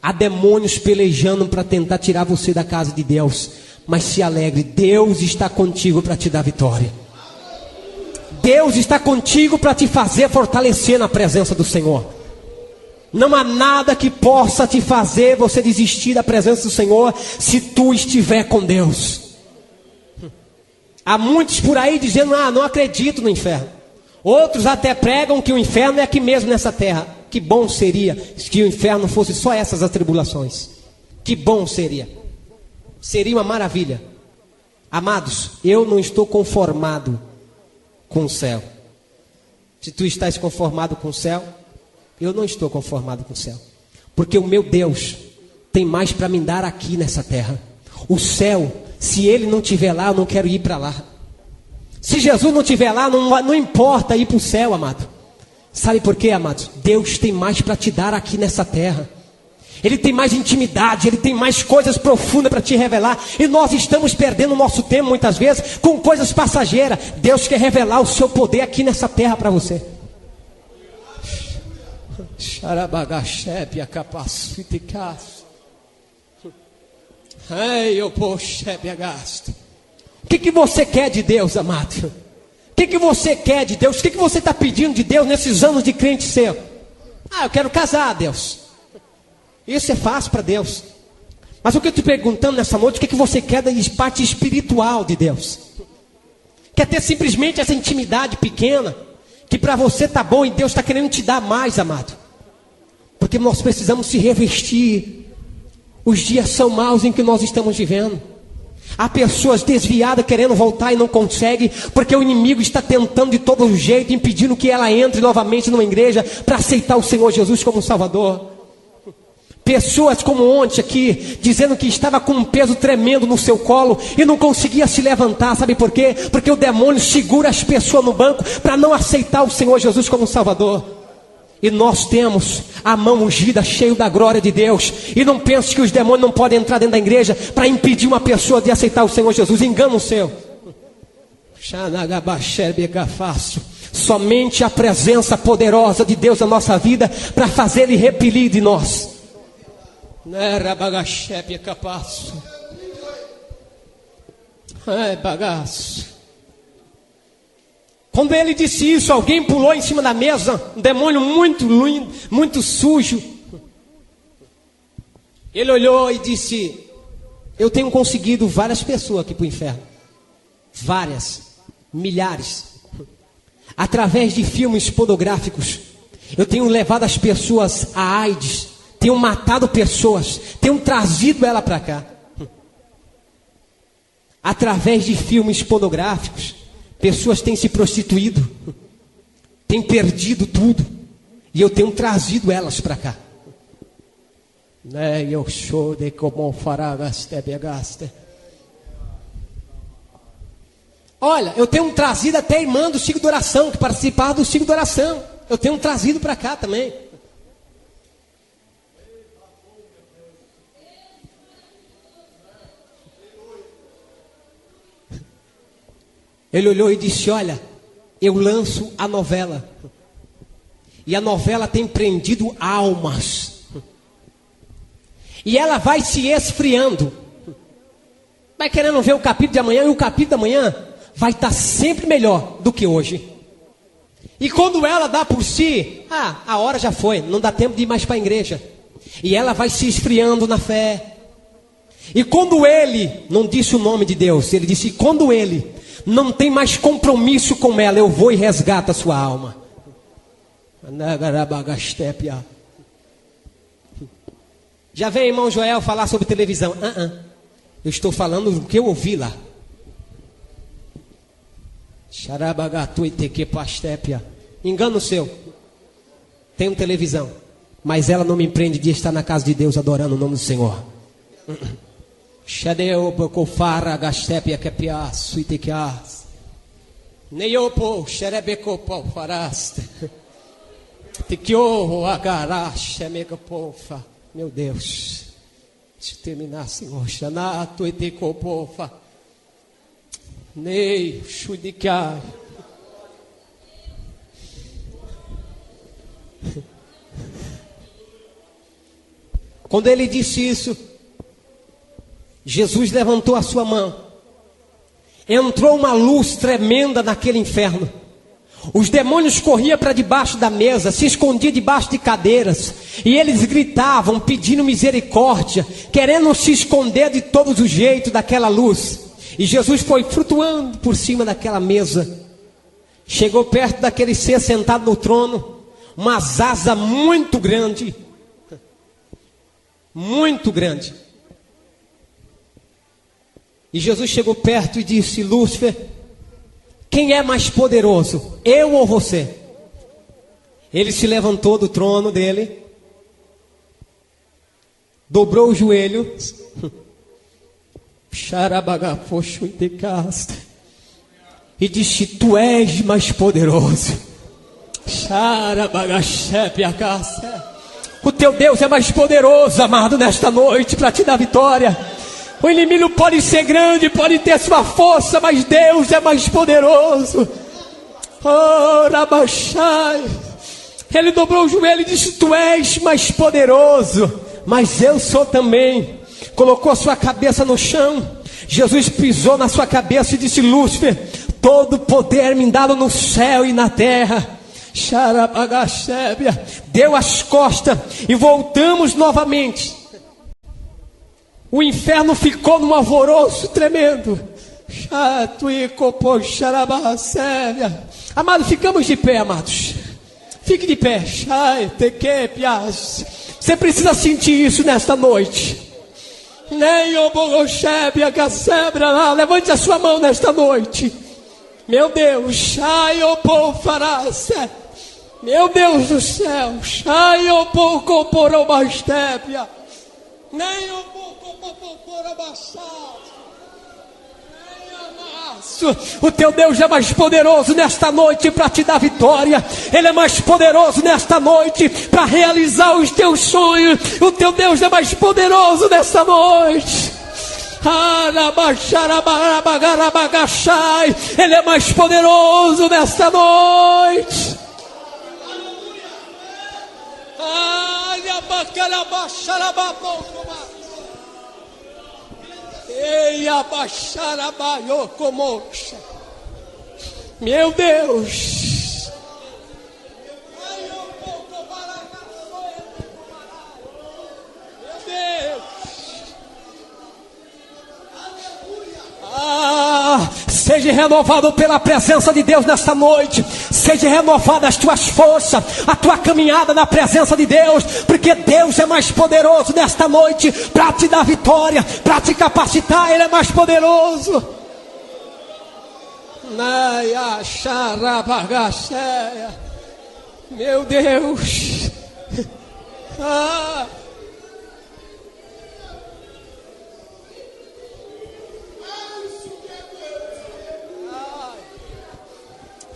Há demônios pelejando para tentar tirar você da casa de Deus. Mas se alegre, Deus está contigo para te dar vitória. Deus está contigo para te fazer fortalecer na presença do Senhor. Não há nada que possa te fazer você desistir da presença do Senhor, se tu estiver com Deus. Há muitos por aí dizendo: não acredito no inferno. Outros até pregam que o inferno é aqui mesmo nessa terra. Que bom seria que o inferno fosse só essas atribulações. Que bom seria. Seria uma maravilha. Amados, eu não estou conformado com o céu. Se tu estás conformado com o céu, eu não estou conformado com o céu, porque o meu Deus tem mais para me dar aqui nessa terra. O céu, se Ele não estiver lá, eu não quero ir para lá. Se Jesus não estiver lá, não importa ir para o céu, amado. Sabe por quê, amados? Deus tem mais para te dar aqui nessa terra. Ele tem mais intimidade, Ele tem mais coisas profundas para te revelar. E nós estamos perdendo o nosso tempo muitas vezes com coisas passageiras. Deus quer revelar o seu poder aqui nessa terra para você. O que você quer de Deus, amado? O que você quer de Deus? O que você está pedindo de Deus nesses anos de crente seu? Eu quero casar, Deus. Isso é fácil para Deus. Mas o que eu estou perguntando nessa noite, o que você quer da parte espiritual de Deus? Quer ter simplesmente essa intimidade pequena, que para você está bom e Deus está querendo te dar mais, amado? Porque nós precisamos se revestir. Os dias são maus em que nós estamos vivendo. Há pessoas desviadas querendo voltar e não conseguem, porque o inimigo está tentando de todo jeito, impedindo que ela entre novamente numa igreja para aceitar o Senhor Jesus como Salvador. Pessoas como ontem aqui, dizendo que estava com um peso tremendo no seu colo e não conseguia se levantar. Sabe por quê? Porque o demônio segura as pessoas no banco para não aceitar o Senhor Jesus como Salvador. E nós temos a mão ungida, cheio da glória de Deus. E não pense que os demônios não podem entrar dentro da igreja para impedir uma pessoa de aceitar o Senhor Jesus. Engano seu. Somente a presença poderosa de Deus na nossa vida para fazer Ele repelir de nós. Era bagachepe é capaz. É bagaço. Quando ele disse isso, alguém pulou em cima da mesa, um demônio muito lindo, muito sujo. Ele olhou e disse: eu tenho conseguido várias pessoas aqui para o inferno. Várias, milhares. Através de filmes pornográficos, eu tenho levado as pessoas a AIDS, tenho matado pessoas, tenho trazido ela para cá. Através de filmes pornográficos, pessoas têm se prostituído, têm perdido tudo, e eu tenho trazido elas para cá. Eu sou de como fará gaste. Olha, eu tenho trazido até irmã do ciclo de oração, que participava do ciclo de oração. Eu tenho trazido para cá também. Ele olhou e disse: olha, eu lanço a novela. E a novela tem prendido almas. E ela vai se esfriando. Vai querendo ver o capítulo de amanhã, e o capítulo da manhã vai estar sempre melhor do que hoje. E quando ela dá por si, a hora já foi, não dá tempo de ir mais para a igreja. E ela vai se esfriando na fé. E quando ele, não disse o nome de Deus, ele disse: quando ele não tem mais compromisso com ela, eu vou e resgato a sua alma. Já veio irmão Joel falar sobre televisão. Eu estou falando do que eu ouvi lá. Engano seu. Tenho televisão, mas ela não me impede de estar na casa de Deus adorando o nome do Senhor. Meu Deus, deixa eu terminar, Senhor. Quando ele disse isso, Jesus levantou a sua mão. Entrou uma luz tremenda naquele inferno. Os demônios corriam para debaixo da mesa, se escondiam debaixo de cadeiras, e eles gritavam, pedindo misericórdia, querendo se esconder de todos os jeitos daquela luz. E Jesus foi flutuando por cima daquela mesa. Chegou perto daquele ser sentado no trono, uma asa muito grande. Muito grande. E Jesus chegou perto e disse: Lúcifer, quem é mais poderoso, eu ou você? Ele se levantou do trono dele, dobrou o joelho, e disse: tu és mais poderoso. O teu Deus é mais poderoso, amado, nesta noite para te dar vitória. O inimigo pode ser grande, pode ter sua força, mas Deus é mais poderoso. Ele dobrou o joelho e disse: tu és mais poderoso, mas eu sou também. Colocou a sua cabeça no chão. Jesus pisou na sua cabeça e disse: Lúcifer, todo poder me dado no céu e na terra. Deu as costas e voltamos novamente. O inferno ficou num alvoroço tremendo. Amados, ficamos de pé, amados. Fique de pé. Você precisa sentir isso nesta noite. Levante a sua mão nesta noite. Meu Deus, meu Deus do céu, o teu Deus é mais poderoso nesta noite para te dar vitória. Ele é mais poderoso nesta noite para realizar os teus sonhos. O teu Deus é mais poderoso nesta noite. Ele é mais poderoso nesta noite. Meu Deus. Seja renovado pela presença de Deus nesta noite. Seja renovada as tuas forças, a tua caminhada na presença de Deus, porque Deus é mais poderoso nesta noite para te dar vitória, para te capacitar. Ele é mais poderoso. Meu Deus.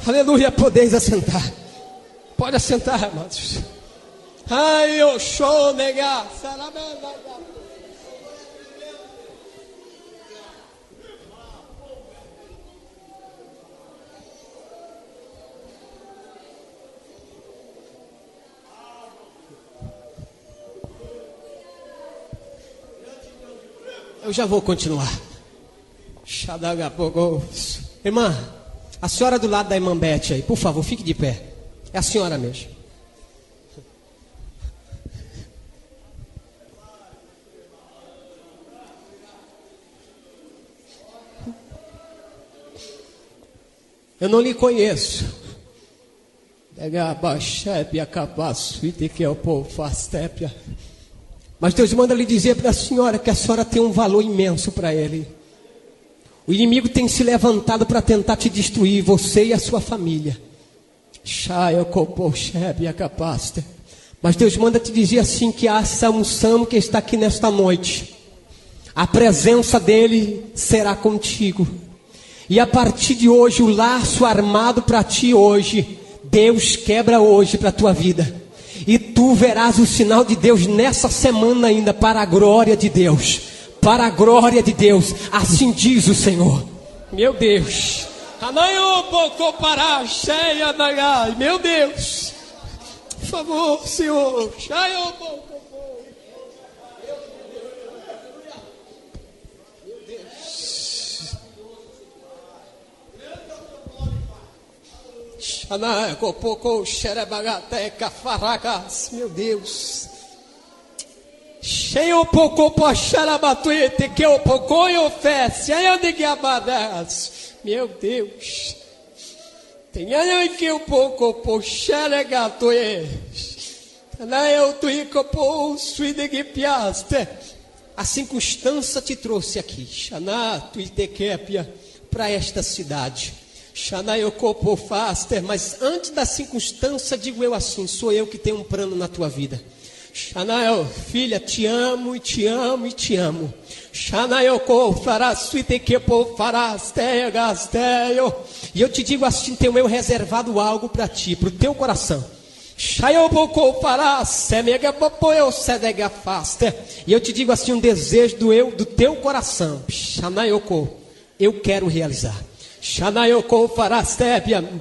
Aleluia, podeis assentar. Pode assentar, amados. Ai, eu show, negar. Eu já vou continuar. Irmã, a senhora do lado da irmã Beth aí, por favor, fique de pé. É a senhora mesmo. Eu não lhe conheço. Mas Deus manda lhe dizer para a senhora que a senhora tem um valor imenso para Ele. O inimigo tem se levantado para tentar te destruir, você e a sua família. Mas Deus manda te dizer assim, que há essa unção que está aqui nesta noite. A presença dele será contigo. E a partir de hoje, o laço armado para ti hoje, Deus quebra hoje para a tua vida. E tu verás o sinal de Deus nessa semana ainda, para a glória de Deus. Para a glória de Deus, assim diz o Senhor. Meu Deus. Meu Deus. Por favor, Senhor. Meu Deus. Cheio pouco para xarabatuete que o pouco eu oferece. Aí onde que abadas? Meu Deus. Tem aí que o pouco para xaragatoe. Na eu tuico por suide que piaste. A circunstância te trouxe aqui. Xaná tuitequepia para esta cidade. Xaná eu copo faster, mas antes da circunstância digo eu assim, sou eu que tenho um plano na tua vida. Xanael, filha, te amo e te amo e te amo. Xanael, farás, e eu te digo assim, tenho eu reservado algo para ti, para o teu coração. E eu te digo assim, um desejo do teu coração. Xanael, eu quero realizar. Xanael, farás,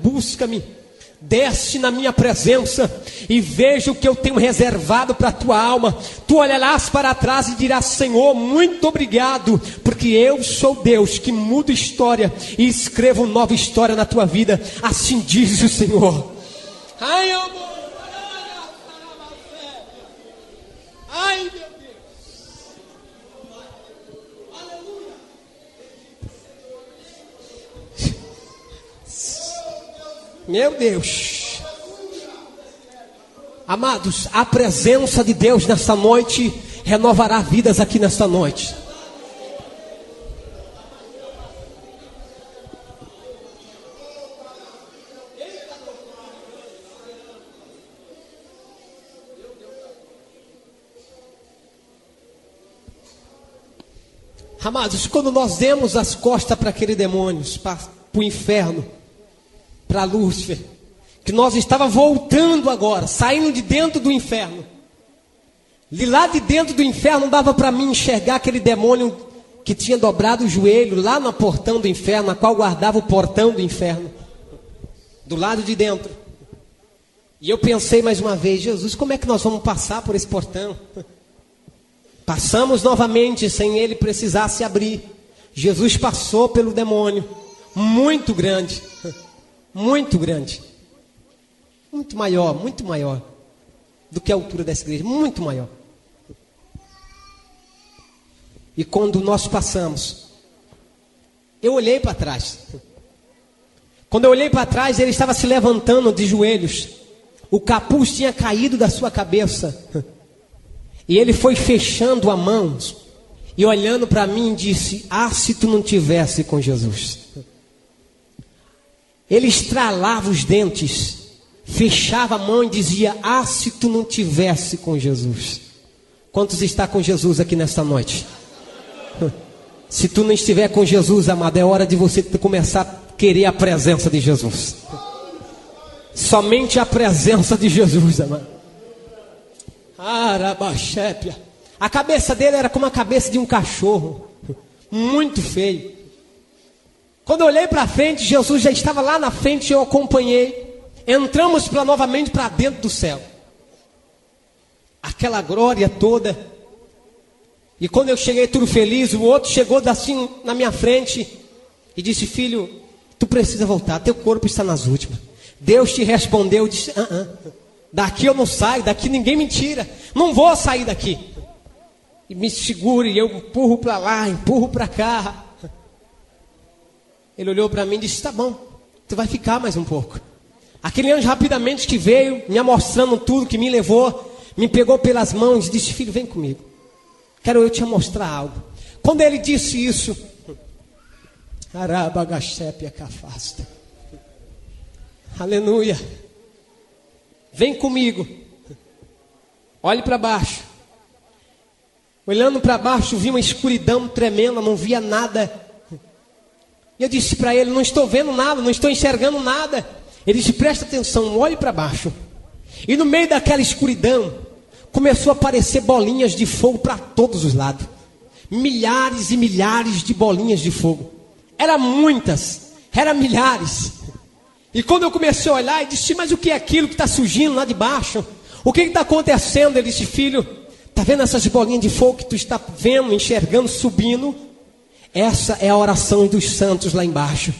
busca-me. Desce na minha presença e veja o que eu tenho reservado para a tua alma. Tu olharás para trás e dirás, Senhor, muito obrigado, porque eu sou Deus que muda história e escrevo nova história na tua vida. Assim diz o Senhor. Ai, meu Deus. Meu Deus. Amados, a presença de Deus nesta noite renovará vidas aqui nesta noite. Amados, quando nós demos as costas para aquele demônio, para o inferno, para Lúcifer, que nós estava voltando agora, saindo de dentro do inferno. De lá de dentro do inferno dava para mim enxergar aquele demônio que tinha dobrado o joelho lá no portão do inferno, a qual guardava o portão do inferno. Do lado de dentro. E eu pensei mais uma vez, Jesus, como é que nós vamos passar por esse portão? Passamos novamente sem ele precisar se abrir. Jesus passou pelo demônio, muito grande, muito grande, muito maior do que a altura dessa igreja, muito maior. E quando nós passamos, eu olhei para trás. Quando eu olhei para trás, ele estava se levantando de joelhos. O capuz tinha caído da sua cabeça. E ele foi fechando a mão e olhando para mim disse: ah, se tu não tivesse com Jesus. Ele estralava os dentes, fechava a mão e dizia: ah, se tu não tivesse com Jesus. Quantos está com Jesus aqui nesta noite? Se tu não estiver com Jesus, amado, é hora de você começar a querer a presença de Jesus. Somente a presença de Jesus, amado. Arabaxépia. A cabeça dele era como a cabeça de um cachorro, muito feio. Quando eu olhei para frente, Jesus já estava lá na frente e eu acompanhei. Entramos novamente para dentro do céu. Aquela glória toda. E quando eu cheguei tudo feliz, o outro chegou assim na minha frente e disse: filho, tu precisa voltar, teu corpo está nas últimas. Deus te respondeu, disse: daqui eu não saio, daqui ninguém me tira, não vou sair daqui. E me segure, e eu empurro para lá, empurro para cá. Ele olhou para mim e disse: tá bom, tu vai ficar mais um pouco. Aquele anjo rapidamente que veio, me mostrando tudo, que me levou, me pegou pelas mãos e disse: filho, vem comigo, quero eu te mostrar algo. Quando ele disse isso, aleluia, vem comigo, olhe para baixo. Olhando para baixo, vi uma escuridão tremenda, não via nada. E eu disse para ele: não estou vendo nada, não estou enxergando nada. Ele disse: presta atenção, olhe para baixo. E no meio daquela escuridão, começou a aparecer bolinhas de fogo para todos os lados. Milhares e milhares de bolinhas de fogo. Eram muitas, eram milhares. E quando eu comecei a olhar, eu disse: mas o que é aquilo que está surgindo lá de baixo? O que está acontecendo? Ele disse: filho, está vendo essas bolinhas de fogo que tu está vendo, enxergando, subindo? Essa é a oração dos santos lá embaixo,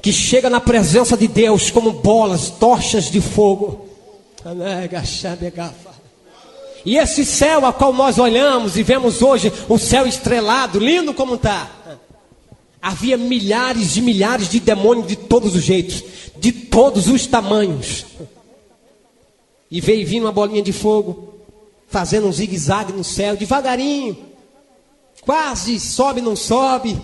que chega na presença de Deus como bolas, tochas de fogo. E esse céu a qual nós olhamos e vemos hoje, um céu estrelado, lindo como está, havia milhares e milhares de demônios de todos os jeitos, de todos os tamanhos. E veio vindo uma bolinha de fogo, fazendo um zigue-zague no céu, devagarinho, quase sobe, não sobe.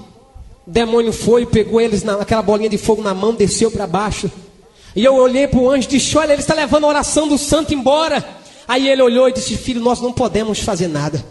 O demônio foi, pegou eles naquela bolinha de fogo na mão, desceu para baixo. E eu olhei para o anjo e disse: olha, ele está levando a oração do santo embora. Aí ele olhou e disse: filho, nós não podemos fazer nada.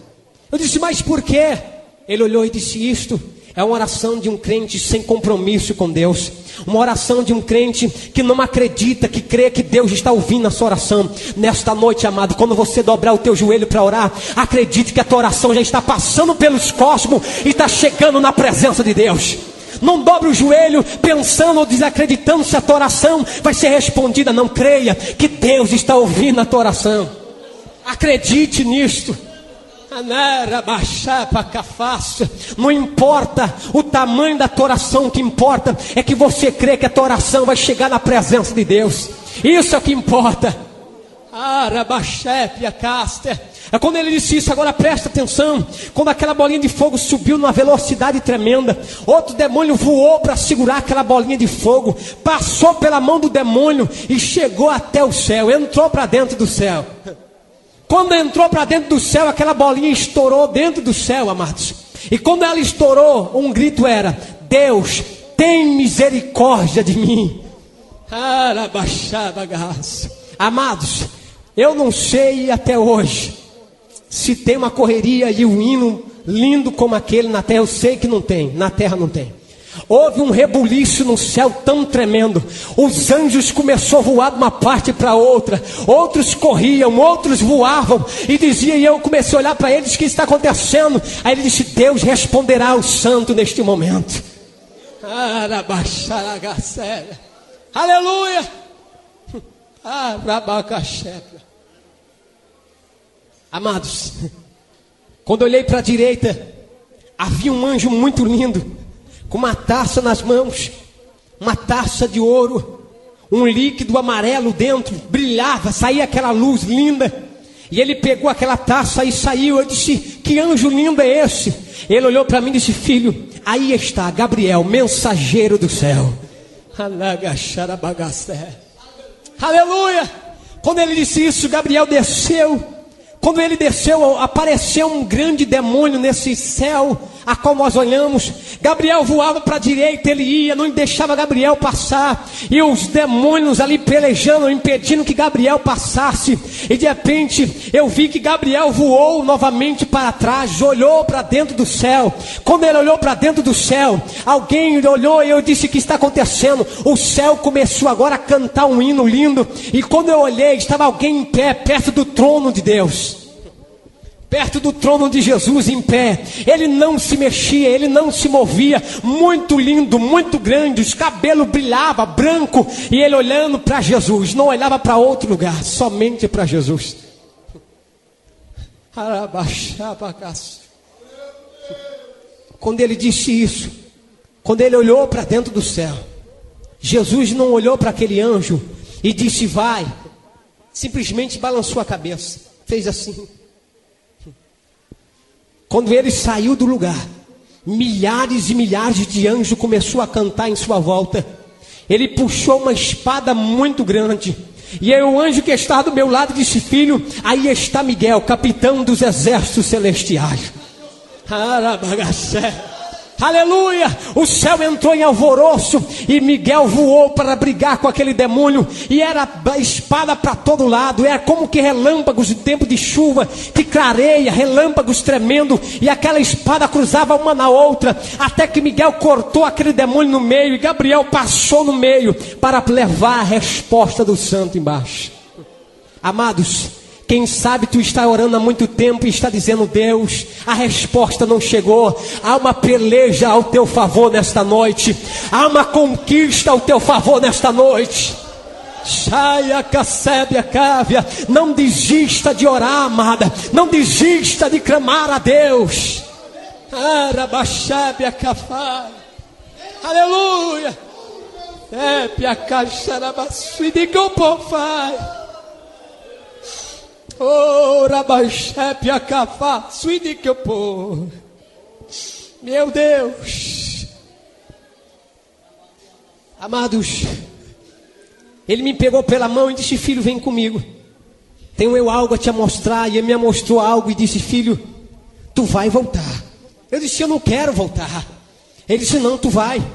Eu disse: mas por quê? Ele olhou e disse: isto é uma oração de um crente sem compromisso com Deus. Uma oração de um crente que não acredita, que crê que Deus está ouvindo a sua oração. Nesta noite, amado, quando você dobrar o teu joelho para orar, acredite que a tua oração já está passando pelos cosmos e está chegando na presença de Deus. Não dobre o joelho pensando ou desacreditando se a tua oração vai ser respondida. Não, creia que Deus está ouvindo a tua oração. Acredite nisto. Não importa o tamanho da tua oração, o que importa é que você crê que a tua oração vai chegar na presença de Deus. Isso é o que importa. É quando ele disse isso, agora presta atenção. Quando aquela bolinha de fogo subiu numa velocidade tremenda, outro demônio voou para segurar aquela bolinha de fogo, passou pela mão do demônio e chegou até o céu, entrou para dentro do céu. Quando entrou para dentro do céu, aquela bolinha estourou dentro do céu, amados. E quando ela estourou, um grito era: Deus, tem misericórdia de mim. Amados, eu não sei até hoje se tem uma correria e um hino lindo como aquele na terra. Eu sei que não tem, na terra não tem. Houve um rebuliço no céu tão tremendo. Os anjos começaram a voar de uma parte para outra. Outros corriam, outros voavam. E dizia, e eu comecei a olhar para eles: o que está acontecendo? Aí ele disse: Deus responderá ao santo neste momento. Aleluia, Amados, quando eu olhei para a direita, havia um anjo muito lindo, com uma taça nas mãos, uma taça de ouro, um líquido amarelo dentro, brilhava, saía aquela luz linda. E ele pegou aquela taça e saiu. Eu disse: que anjo lindo é esse? Ele olhou para mim e disse: filho, aí está Gabriel, mensageiro do céu. Aleluia. Quando ele disse isso, Gabriel desceu. Quando ele desceu, apareceu um grande demônio nesse céu a qual nós olhamos. Gabriel voava para a direita, ele ia, não deixava Gabriel passar. E os demônios ali pelejando, impedindo que Gabriel passasse. E de repente, eu vi que Gabriel voou novamente para trás, olhou para dentro do céu. Quando ele olhou para dentro do céu, alguém olhou e eu disse: o que está acontecendo? O céu começou agora a cantar um hino lindo. E quando eu olhei, estava alguém em pé, perto do trono de Deus. Perto do trono de Jesus em pé. Ele não se mexia, ele não se movia. Muito lindo, muito grande. Os cabelos brilhavam, branco. E ele olhando para Jesus. Não olhava para outro lugar, somente para Jesus. Quando ele disse isso, quando ele olhou para dentro do céu, Jesus não olhou para aquele anjo e disse: vai. Simplesmente balançou a cabeça, fez assim. Quando ele saiu do lugar, milhares e milhares de anjos começou a cantar em sua volta. Ele puxou uma espada muito grande. E aí o anjo que estava do meu lado disse: filho, aí está Miguel, capitão dos exércitos celestiais. Aleluia! O céu entrou em alvoroço e Miguel voou para brigar com aquele demônio. E era espada para todo lado. Era como que relâmpagos de tempo de chuva, que clareia, relâmpagos tremendo. E aquela espada cruzava uma na outra, até que Miguel cortou aquele demônio no meio. E Gabriel passou no meio para levar a resposta do santo embaixo. Amados, quem sabe tu está orando há muito tempo e está dizendo: Deus, a resposta não chegou. Há uma peleja ao teu favor nesta noite. Há uma conquista ao teu favor nesta noite. Não desista de orar, amada. Não desista de clamar a Deus. Aleluia. Oh, Rabaxepe, Acafá, suíde que eu pô. Meu Deus. Amados, ele me pegou pela mão e disse: filho, vem comigo. Tenho eu algo a te mostrar. E ele me mostrou algo e disse: filho, tu vai voltar. Eu disse: eu não quero voltar. Ele disse: não, tu vai.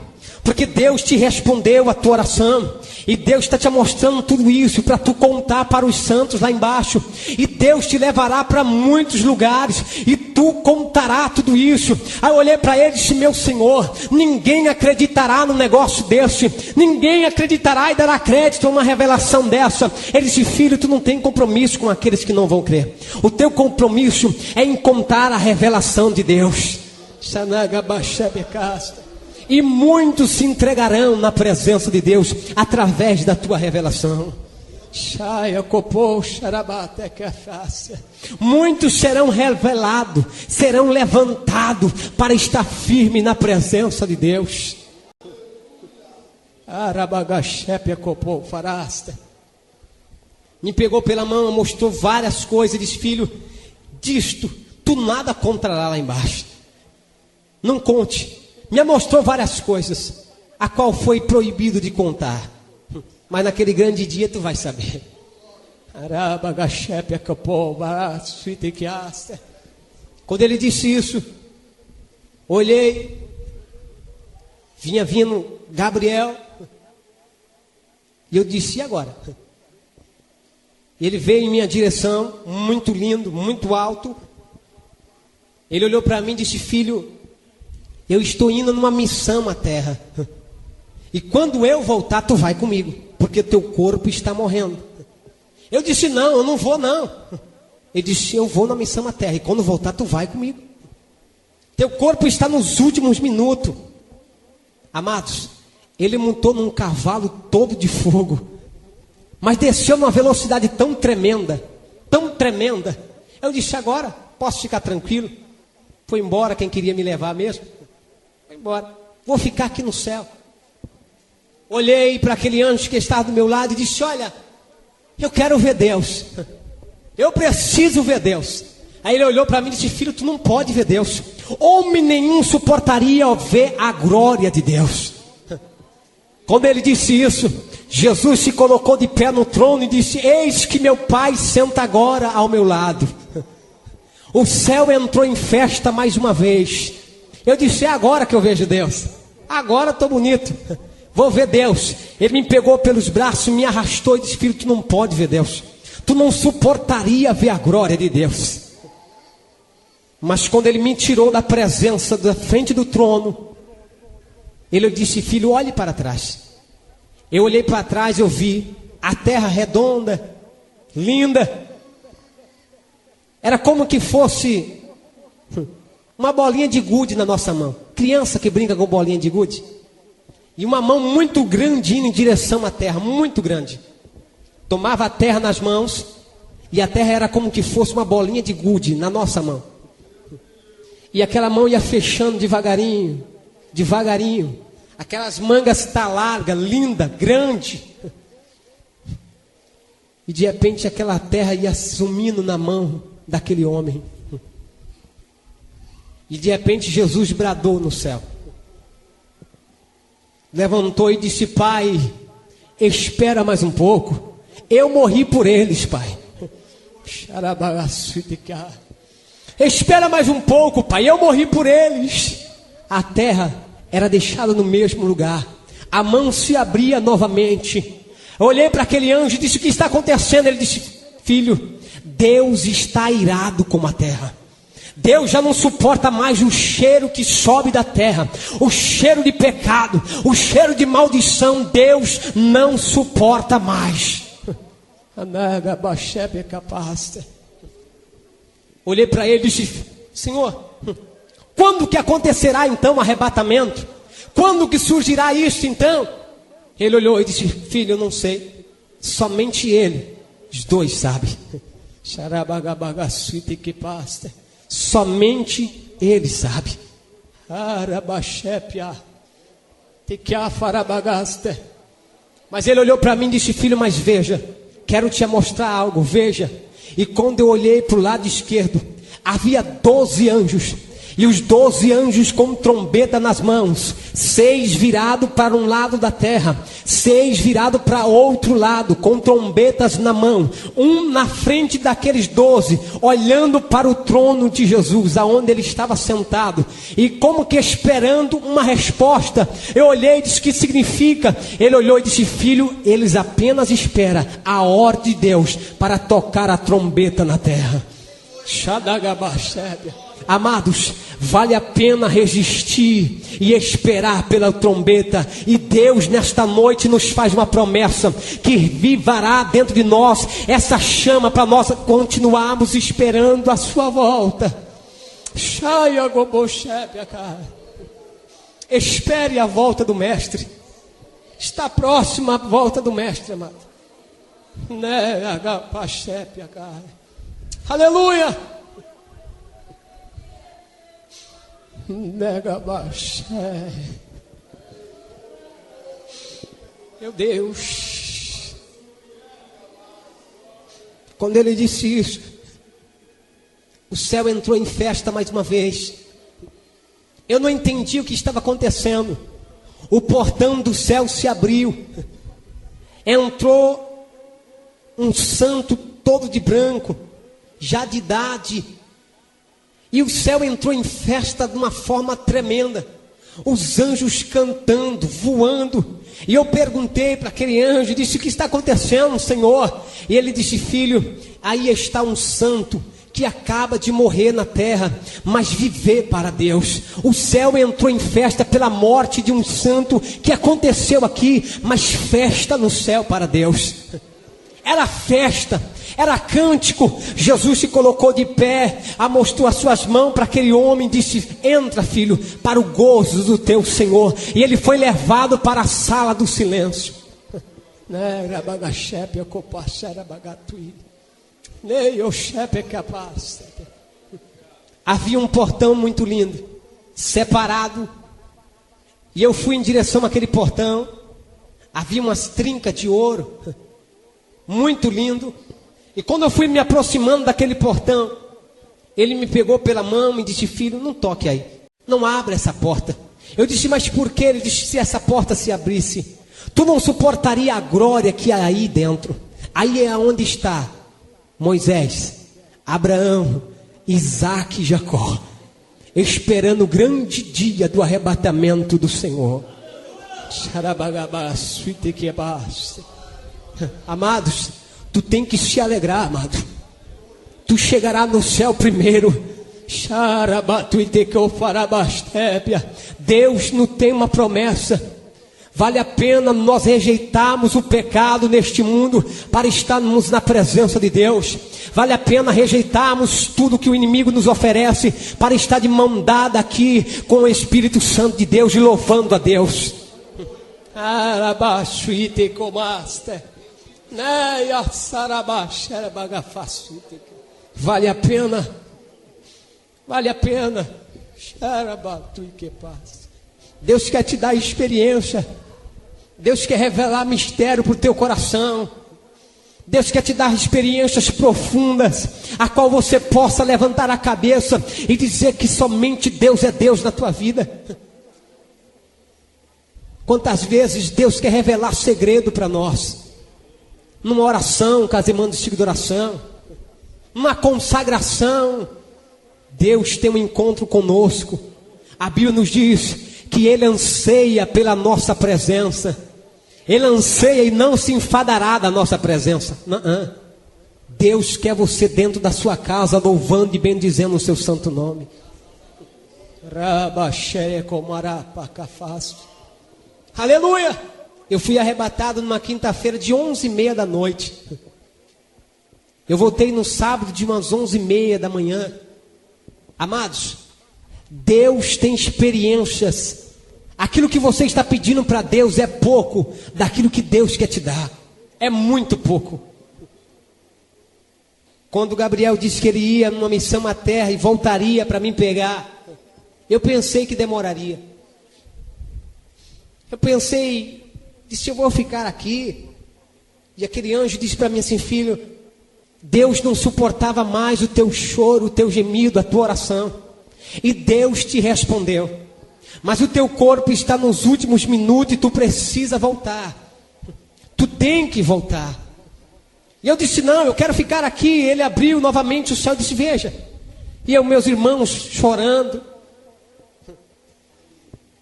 Porque Deus te respondeu a tua oração. E Deus está te mostrando tudo isso para tu contar para os santos lá embaixo. E Deus te levará para muitos lugares. E tu contará tudo isso. Aí eu olhei para ele e disse: meu Senhor, ninguém acreditará num negócio desse. Ninguém acreditará e dará crédito a uma revelação dessa. Ele disse: filho, tu não tem compromisso com aqueles que não vão crer. O teu compromisso é em contar a revelação de Deus. E muitos se entregarão na presença de Deus através da tua revelação. Muitos serão revelados, serão levantados para estar firme na presença de Deus. Me pegou pela mão, mostrou várias coisas e disse: filho, disto tu nada contará lá embaixo. Não conte. Me mostrou várias coisas, a qual foi proibido de contar. Mas naquele grande dia tu vai saber. Quando ele disse isso, olhei, vinha vindo Gabriel, e eu disse: e agora? Ele veio em minha direção, muito lindo, muito alto. Ele olhou para mim e disse: filho, eu estou indo numa missão à terra. E quando eu voltar, tu vai comigo, porque teu corpo está morrendo. Eu disse: não, eu não vou não. Ele disse: eu vou na missão à terra, e quando voltar, tu vai comigo. Teu corpo está nos últimos minutos. Amados, ele montou num cavalo todo de fogo. mas desceu numa velocidade tão tremenda, tão tremenda. Eu disse, agora posso ficar tranquilo. Foi embora quem queria me levar mesmo. Foi embora, vou ficar aqui no céu. Olhei para aquele anjo que estava do meu lado e disse, olha, eu quero ver Deus. Eu preciso ver Deus. Aí ele olhou para mim e disse, filho, tu não pode ver Deus. Homem nenhum suportaria ver a glória de Deus. Quando ele disse isso, Jesus se colocou de pé no trono e disse, eis que meu Pai senta agora ao meu lado. O céu entrou em festa mais uma vez. Eu disse, é agora que eu vejo Deus. Agora estou bonito. Vou ver Deus. Ele me pegou pelos braços, me arrastou e disse, filho, tu não pode ver Deus. Tu não suportaria ver a glória de Deus. Mas quando ele me tirou da presença, da frente do trono, ele disse, filho, olhe para trás. Eu olhei para trás, eu vi a terra redonda, linda. Era como que fosse uma bolinha de gude na nossa mão. Criança que brinca com bolinha de gude. E uma mão muito grande indo em direção à terra, muito grande. Tomava a terra nas mãos, e a terra era como que fosse uma bolinha de gude na nossa mão. E aquela mão ia fechando devagarinho, devagarinho. Aquelas mangas tá larga, linda, grande. E de repente aquela terra ia sumindo na mão daquele homem. E de repente Jesus bradou no céu. Levantou e disse, Pai, espera mais um pouco. Eu morri por eles, Pai. Espera mais um pouco, Pai, eu morri por eles. A terra era deixada no mesmo lugar. A mão se abria novamente. Eu olhei para aquele anjo e disse, o que está acontecendo? Ele disse, filho, Deus está irado com a terra. Deus já não suporta mais o cheiro que sobe da terra, o cheiro de pecado, o cheiro de maldição. Deus não suporta mais. Olhei para ele e disse, Senhor, quando que acontecerá então o arrebatamento? Quando que surgirá isso então? Ele olhou e disse, filho, eu não sei, somente ele, os dois sabem. Somente ele sabe. Mas ele olhou para mim e disse, filho, mas veja, quero te mostrar algo, veja. E quando eu olhei para o lado esquerdo, havia 12 anjos. E os 12 anjos com trombeta nas mãos, 6 virados para um lado da terra, 6 virados para outro lado, com trombetas na mão, um na frente daqueles 12, olhando para o trono de Jesus, aonde ele estava sentado, e como que esperando uma resposta. Eu olhei e disse, o que significa? Ele olhou e disse, filho, eles apenas esperam a ordem de Deus para tocar a trombeta na terra. Amados, vale a pena resistir e esperar pela trombeta. E Deus nesta noite nos faz uma promessa, que vivará dentro de nós essa chama para nós continuarmos esperando a sua volta. Espere a volta do mestre. Está próxima a volta do mestre, amado. Aleluia. Meu Deus. Quando ele disse isso, o céu entrou em festa mais uma vez. Eu não entendi o que estava acontecendo. O portão do céu se abriu. Entrou um santo todo de branco, já de idade. E o céu entrou em festa de uma forma tremenda. Os anjos cantando, voando. E eu perguntei para aquele anjo, disse, o que está acontecendo, Senhor? E ele disse, filho, aí está um santo que acaba de morrer na terra, mas viver para Deus. O céu entrou em festa pela morte de um santo que aconteceu aqui, mas festa no céu para Deus. Era festa, era cântico. Jesus se colocou de pé, mostrou as suas mãos para aquele homem e disse, entra, filho, para o gozo do teu Senhor. E ele foi levado para a sala do silêncio. Havia um portão muito lindo, separado, e eu fui em direção àquele portão. Havia umas trincas de ouro, muito lindo. E quando eu fui me aproximando daquele portão, ele me pegou pela mão e disse: filho, não toque aí, não abra essa porta. Eu disse: mas por quê? Ele disse: se essa porta se abrisse, tu não suportaria a glória que há aí dentro. Aí é onde está Moisés, Abraão, Isaac e Jacó, esperando o grande dia do arrebatamento do Senhor. Amados, tu tem que se alegrar, amado. Tu chegará no céu primeiro. Deus não tem uma promessa. Vale a pena nós rejeitarmos o pecado neste mundo para estarmos na presença de Deus. Vale a pena rejeitarmos tudo que o inimigo nos oferece para estar de mão dada aqui com o Espírito Santo de Deus e louvando a Deus. Vale a pena. Vale a pena. Deus quer te dar experiência. Deus quer revelar mistério para o teu coração. Deus quer te dar experiências profundas, a qual você possa levantar a cabeça e dizer que somente Deus é Deus na tua vida. Quantas vezes Deus quer revelar segredo para nós, numa oração, casamento de de oração, numa consagração. Deus tem um encontro conosco. A Bíblia nos diz que Ele anseia pela nossa presença. Ele anseia e não se enfadará da nossa presença. Não. Deus quer você dentro da sua casa, louvando e bendizendo o seu santo nome. Aleluia! Eu fui arrebatado numa quinta-feira de 11h30 da noite. Eu voltei no sábado de umas 11h30 da manhã. Amados, Deus tem experiências. Aquilo que você está pedindo para Deus é pouco daquilo que Deus quer te dar. É muito pouco. Quando Gabriel disse que ele ia numa missão à terra e voltaria para me pegar, eu pensei que demoraria. Eu pensei, disse: eu vou ficar aqui. E aquele anjo disse para mim assim: filho, Deus não suportava mais o teu choro, o teu gemido, a tua oração. E Deus te respondeu. Mas o teu corpo está nos últimos minutos e tu precisa voltar. Tu tem que voltar. E eu disse: não, eu quero ficar aqui. Ele abriu novamente o céu e disse: veja. E eu, meus irmãos chorando.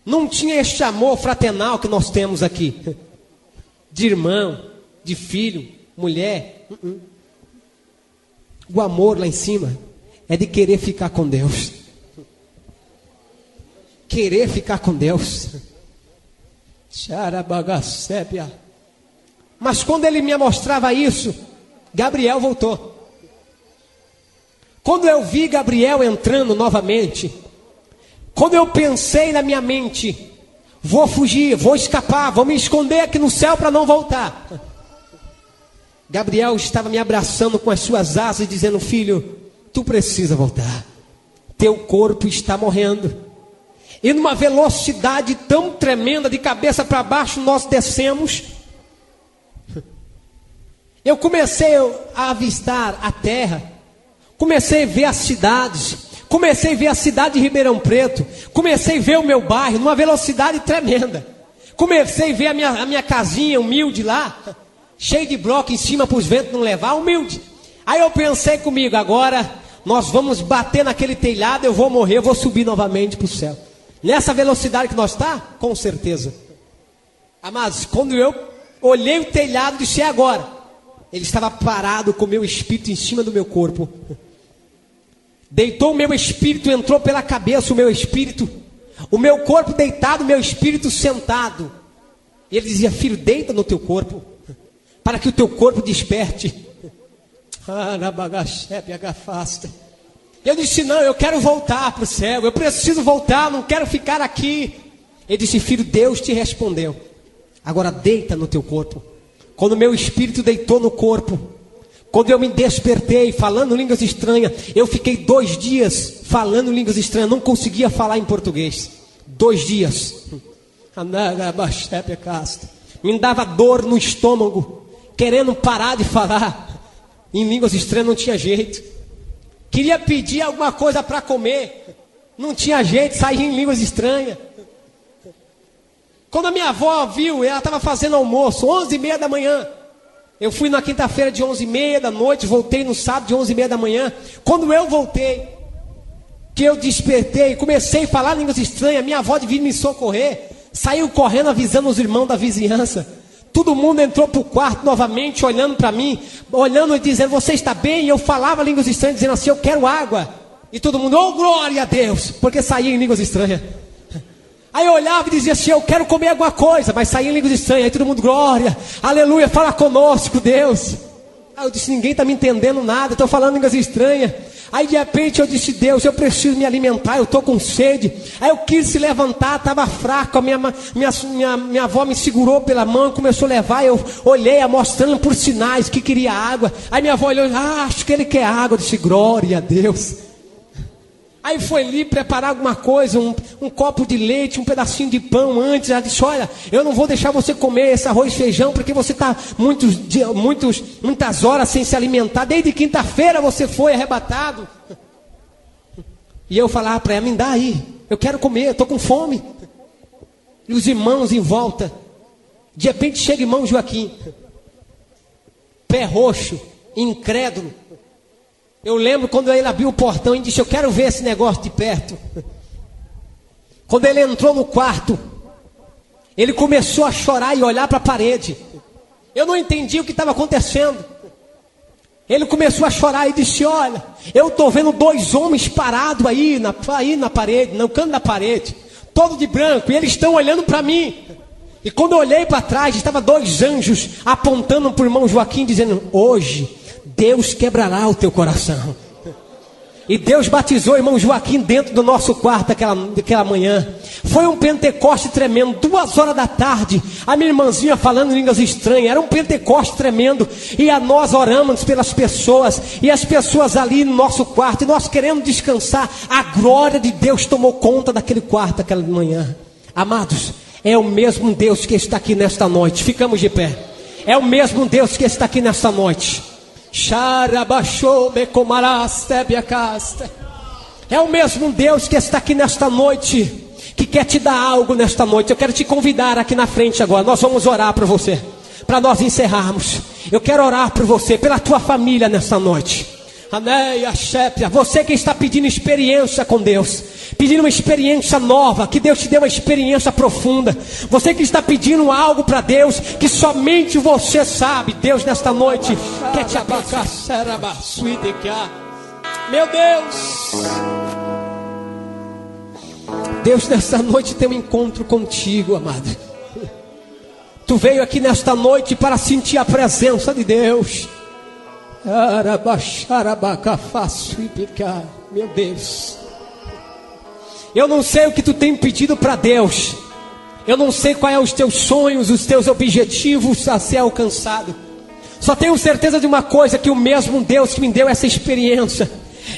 Não tinha este amor fraternal que nós temos aqui. De irmão, de filho, mulher. O amor lá em cima é de querer ficar com Deus. Querer ficar com Deus. Mas quando ele me mostrava isso, Gabriel voltou. Quando eu vi Gabriel entrando novamente, quando eu pensei na minha mente: vou fugir, vou escapar, vou me esconder aqui no céu para não voltar, Gabriel estava me abraçando com as suas asas e dizendo: filho, tu precisa voltar. Teu corpo está morrendo. E numa velocidade tão tremenda, de cabeça para baixo, nós descemos. Eu comecei a avistar a terra. Comecei a ver as cidades. Comecei a ver a cidade de Ribeirão Preto. Comecei a ver o meu bairro numa velocidade tremenda. Comecei a ver a minha casinha humilde lá, cheio de bloco em cima para os ventos não levar, humilde. Aí eu pensei comigo: agora nós vamos bater naquele telhado, eu vou morrer, eu vou subir novamente para o céu. Nessa velocidade que nós está, com certeza. Amados, quando eu olhei o telhado, disse: é agora. Ele estava parado com o meu espírito em cima do meu corpo. Deitou o meu espírito, entrou pela cabeça o meu espírito. O meu corpo deitado, o meu espírito sentado. E ele dizia: filho, deita no teu corpo, para que o teu corpo desperte. Eu disse: não, eu quero voltar para o céu. Eu preciso voltar, não quero ficar aqui. Ele disse: filho, Deus te respondeu. Agora deita no teu corpo. Quando meu espírito deitou no corpo, quando eu me despertei falando línguas estranhas, eu fiquei 2 dias falando línguas estranhas, não conseguia falar em português. 2 dias. Me dava dor no estômago, querendo parar de falar em línguas estranhas, não tinha jeito. Queria pedir alguma coisa para comer, não tinha jeito, saía em línguas estranhas. Quando a minha avó viu, ela estava fazendo almoço, 11h30 da manhã. Eu fui na quinta-feira de 11h30 da noite, voltei no sábado de 11h30 da manhã. Quando eu voltei, que eu despertei, comecei a falar línguas estranhas, minha avó devia me socorrer, saiu correndo avisando os irmãos da vizinhança. Todo mundo entrou para o quarto novamente, olhando para mim, olhando e dizendo, você está bem? E eu falava línguas estranhas, dizendo assim, eu quero água. E todo mundo, oh glória a Deus, porque saía em línguas estranhas. Aí eu olhava e dizia assim, eu quero comer alguma coisa, mas saía em línguas estranhas. Aí todo mundo, glória, aleluia, fala conosco, Deus. Aí eu disse, ninguém está me entendendo nada, estou falando línguas estranhas. Aí de repente eu disse, Deus, eu preciso me alimentar, eu estou com sede. Aí eu quis se levantar, estava fraco, a minha avó me segurou pela mão, começou a levar, eu olhei, mostrando por sinais que queria água. Aí minha avó olhou, acho que ele quer água. Eu disse, glória a Deus. Aí foi ali preparar alguma coisa, um copo de leite, um pedacinho de pão antes. Ela disse, olha, eu não vou deixar você comer esse arroz e feijão, porque você está muitas horas sem se alimentar. Desde quinta-feira você foi arrebatado. E eu falava para ela, me dá aí, eu quero comer, eu estou com fome. E os irmãos em volta. De repente chega o irmão Joaquim, pé roxo, incrédulo. Eu lembro quando ele abriu o portão e disse, eu quero ver esse negócio de perto. Quando ele entrou no quarto, ele começou a chorar e olhar para a parede. Eu não entendi o que estava acontecendo. Ele começou a chorar e disse, olha, eu estou vendo 2 homens parados aí na parede, no canto da parede, todo de branco, e eles estão olhando para mim. E quando eu olhei para trás, estavam 2 anjos apontando para o irmão Joaquim, dizendo, hoje Deus quebrará o teu coração. E Deus batizou o irmão Joaquim dentro do nosso quarto aquela manhã. Foi um Pentecoste tremendo, 2 horas da tarde, a minha irmãzinha falando línguas estranhas, era um Pentecoste tremendo, e nós oramos pelas pessoas, e as pessoas ali no nosso quarto, e nós querendo descansar, a glória de Deus tomou conta daquele quarto aquela manhã. Amados, é o mesmo Deus que está aqui nesta noite, ficamos de pé, é o mesmo Deus que está aqui nesta noite. É o mesmo Deus que está aqui nesta noite, que quer te dar algo nesta noite. Eu quero te convidar aqui na frente agora. Nós vamos orar por você, para nós encerrarmos. Eu quero orar por você, pela tua família nesta noite. Você que está pedindo experiência com Deus, pedindo uma experiência nova, que Deus te dê uma experiência profunda. Você que está pedindo algo para Deus, que somente você sabe. Deus nesta noite quer te abençoar. Meu Deus, Deus nesta noite tem um encontro contigo, amado. Tu veio aqui nesta noite para sentir a presença de Deus. Meu Deus, eu não sei o que tu tem pedido para Deus, eu não sei quais são os teus sonhos, os teus objetivos a ser alcançado. Só tenho certeza de uma coisa, que o mesmo Deus que me deu essa experiência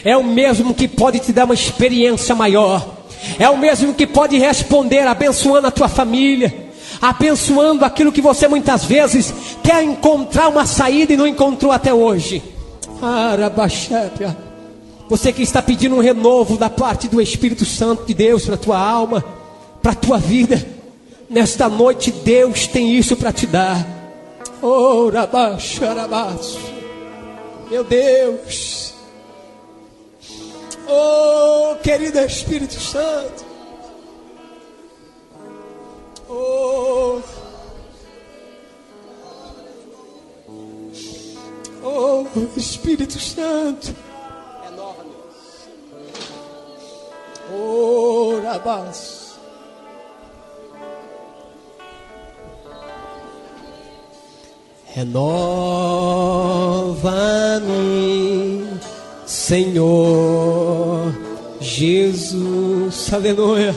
é o mesmo que pode te dar uma experiência maior. É o mesmo que pode responder abençoando a tua família, abençoando aquilo que você muitas vezes quer encontrar uma saída e não encontrou até hoje. Você que está pedindo um renovo da parte do Espírito Santo de Deus para a tua alma, para a tua vida, nesta noite Deus tem isso para te dar. Meu Deus, oh querido Espírito Santo, oh Espírito Santo, oh Rabás, renova-me, Senhor Jesus, aleluia.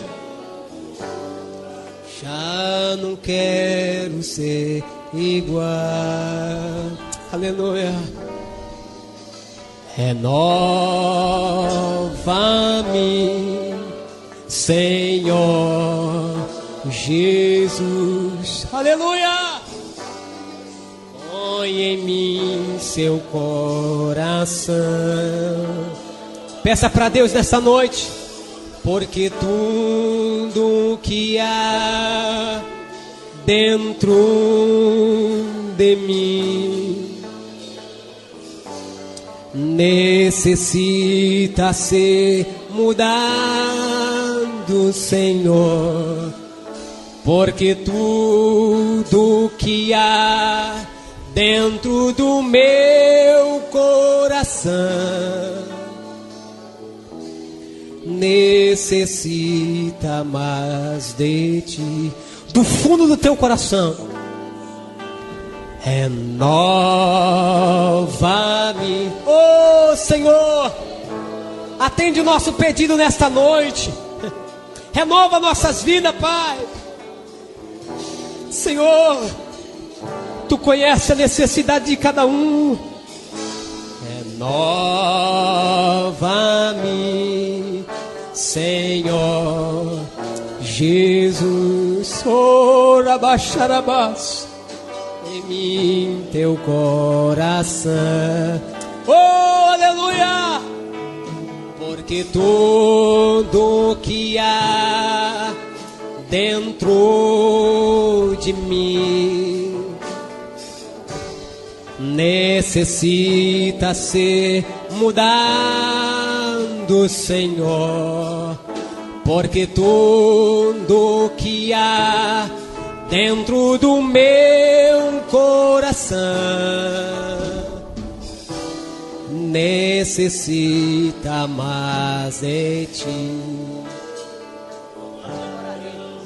já não quero ser igual. Aleluia. Renova-me, Senhor Jesus. Aleluia. Põe em mim seu coração. Peça para Deus nessa noite, porque tudo que há dentro de mim necessita ser mudado, Senhor, porque tudo que há dentro do meu coração necessita mais de ti. Do fundo do teu coração, renova-me, oh Senhor, atende o nosso pedido nesta noite, renova nossas vidas, Pai. Senhor, Tu conheces a necessidade de cada um. Renova-me, Senhor Jesus. Ora baixarabás em mim teu coração. Oh, aleluia! Porque tudo que há dentro de mim necessita ser mudado, Senhor, porque tudo que há dentro do meu coração necessita mais de ti.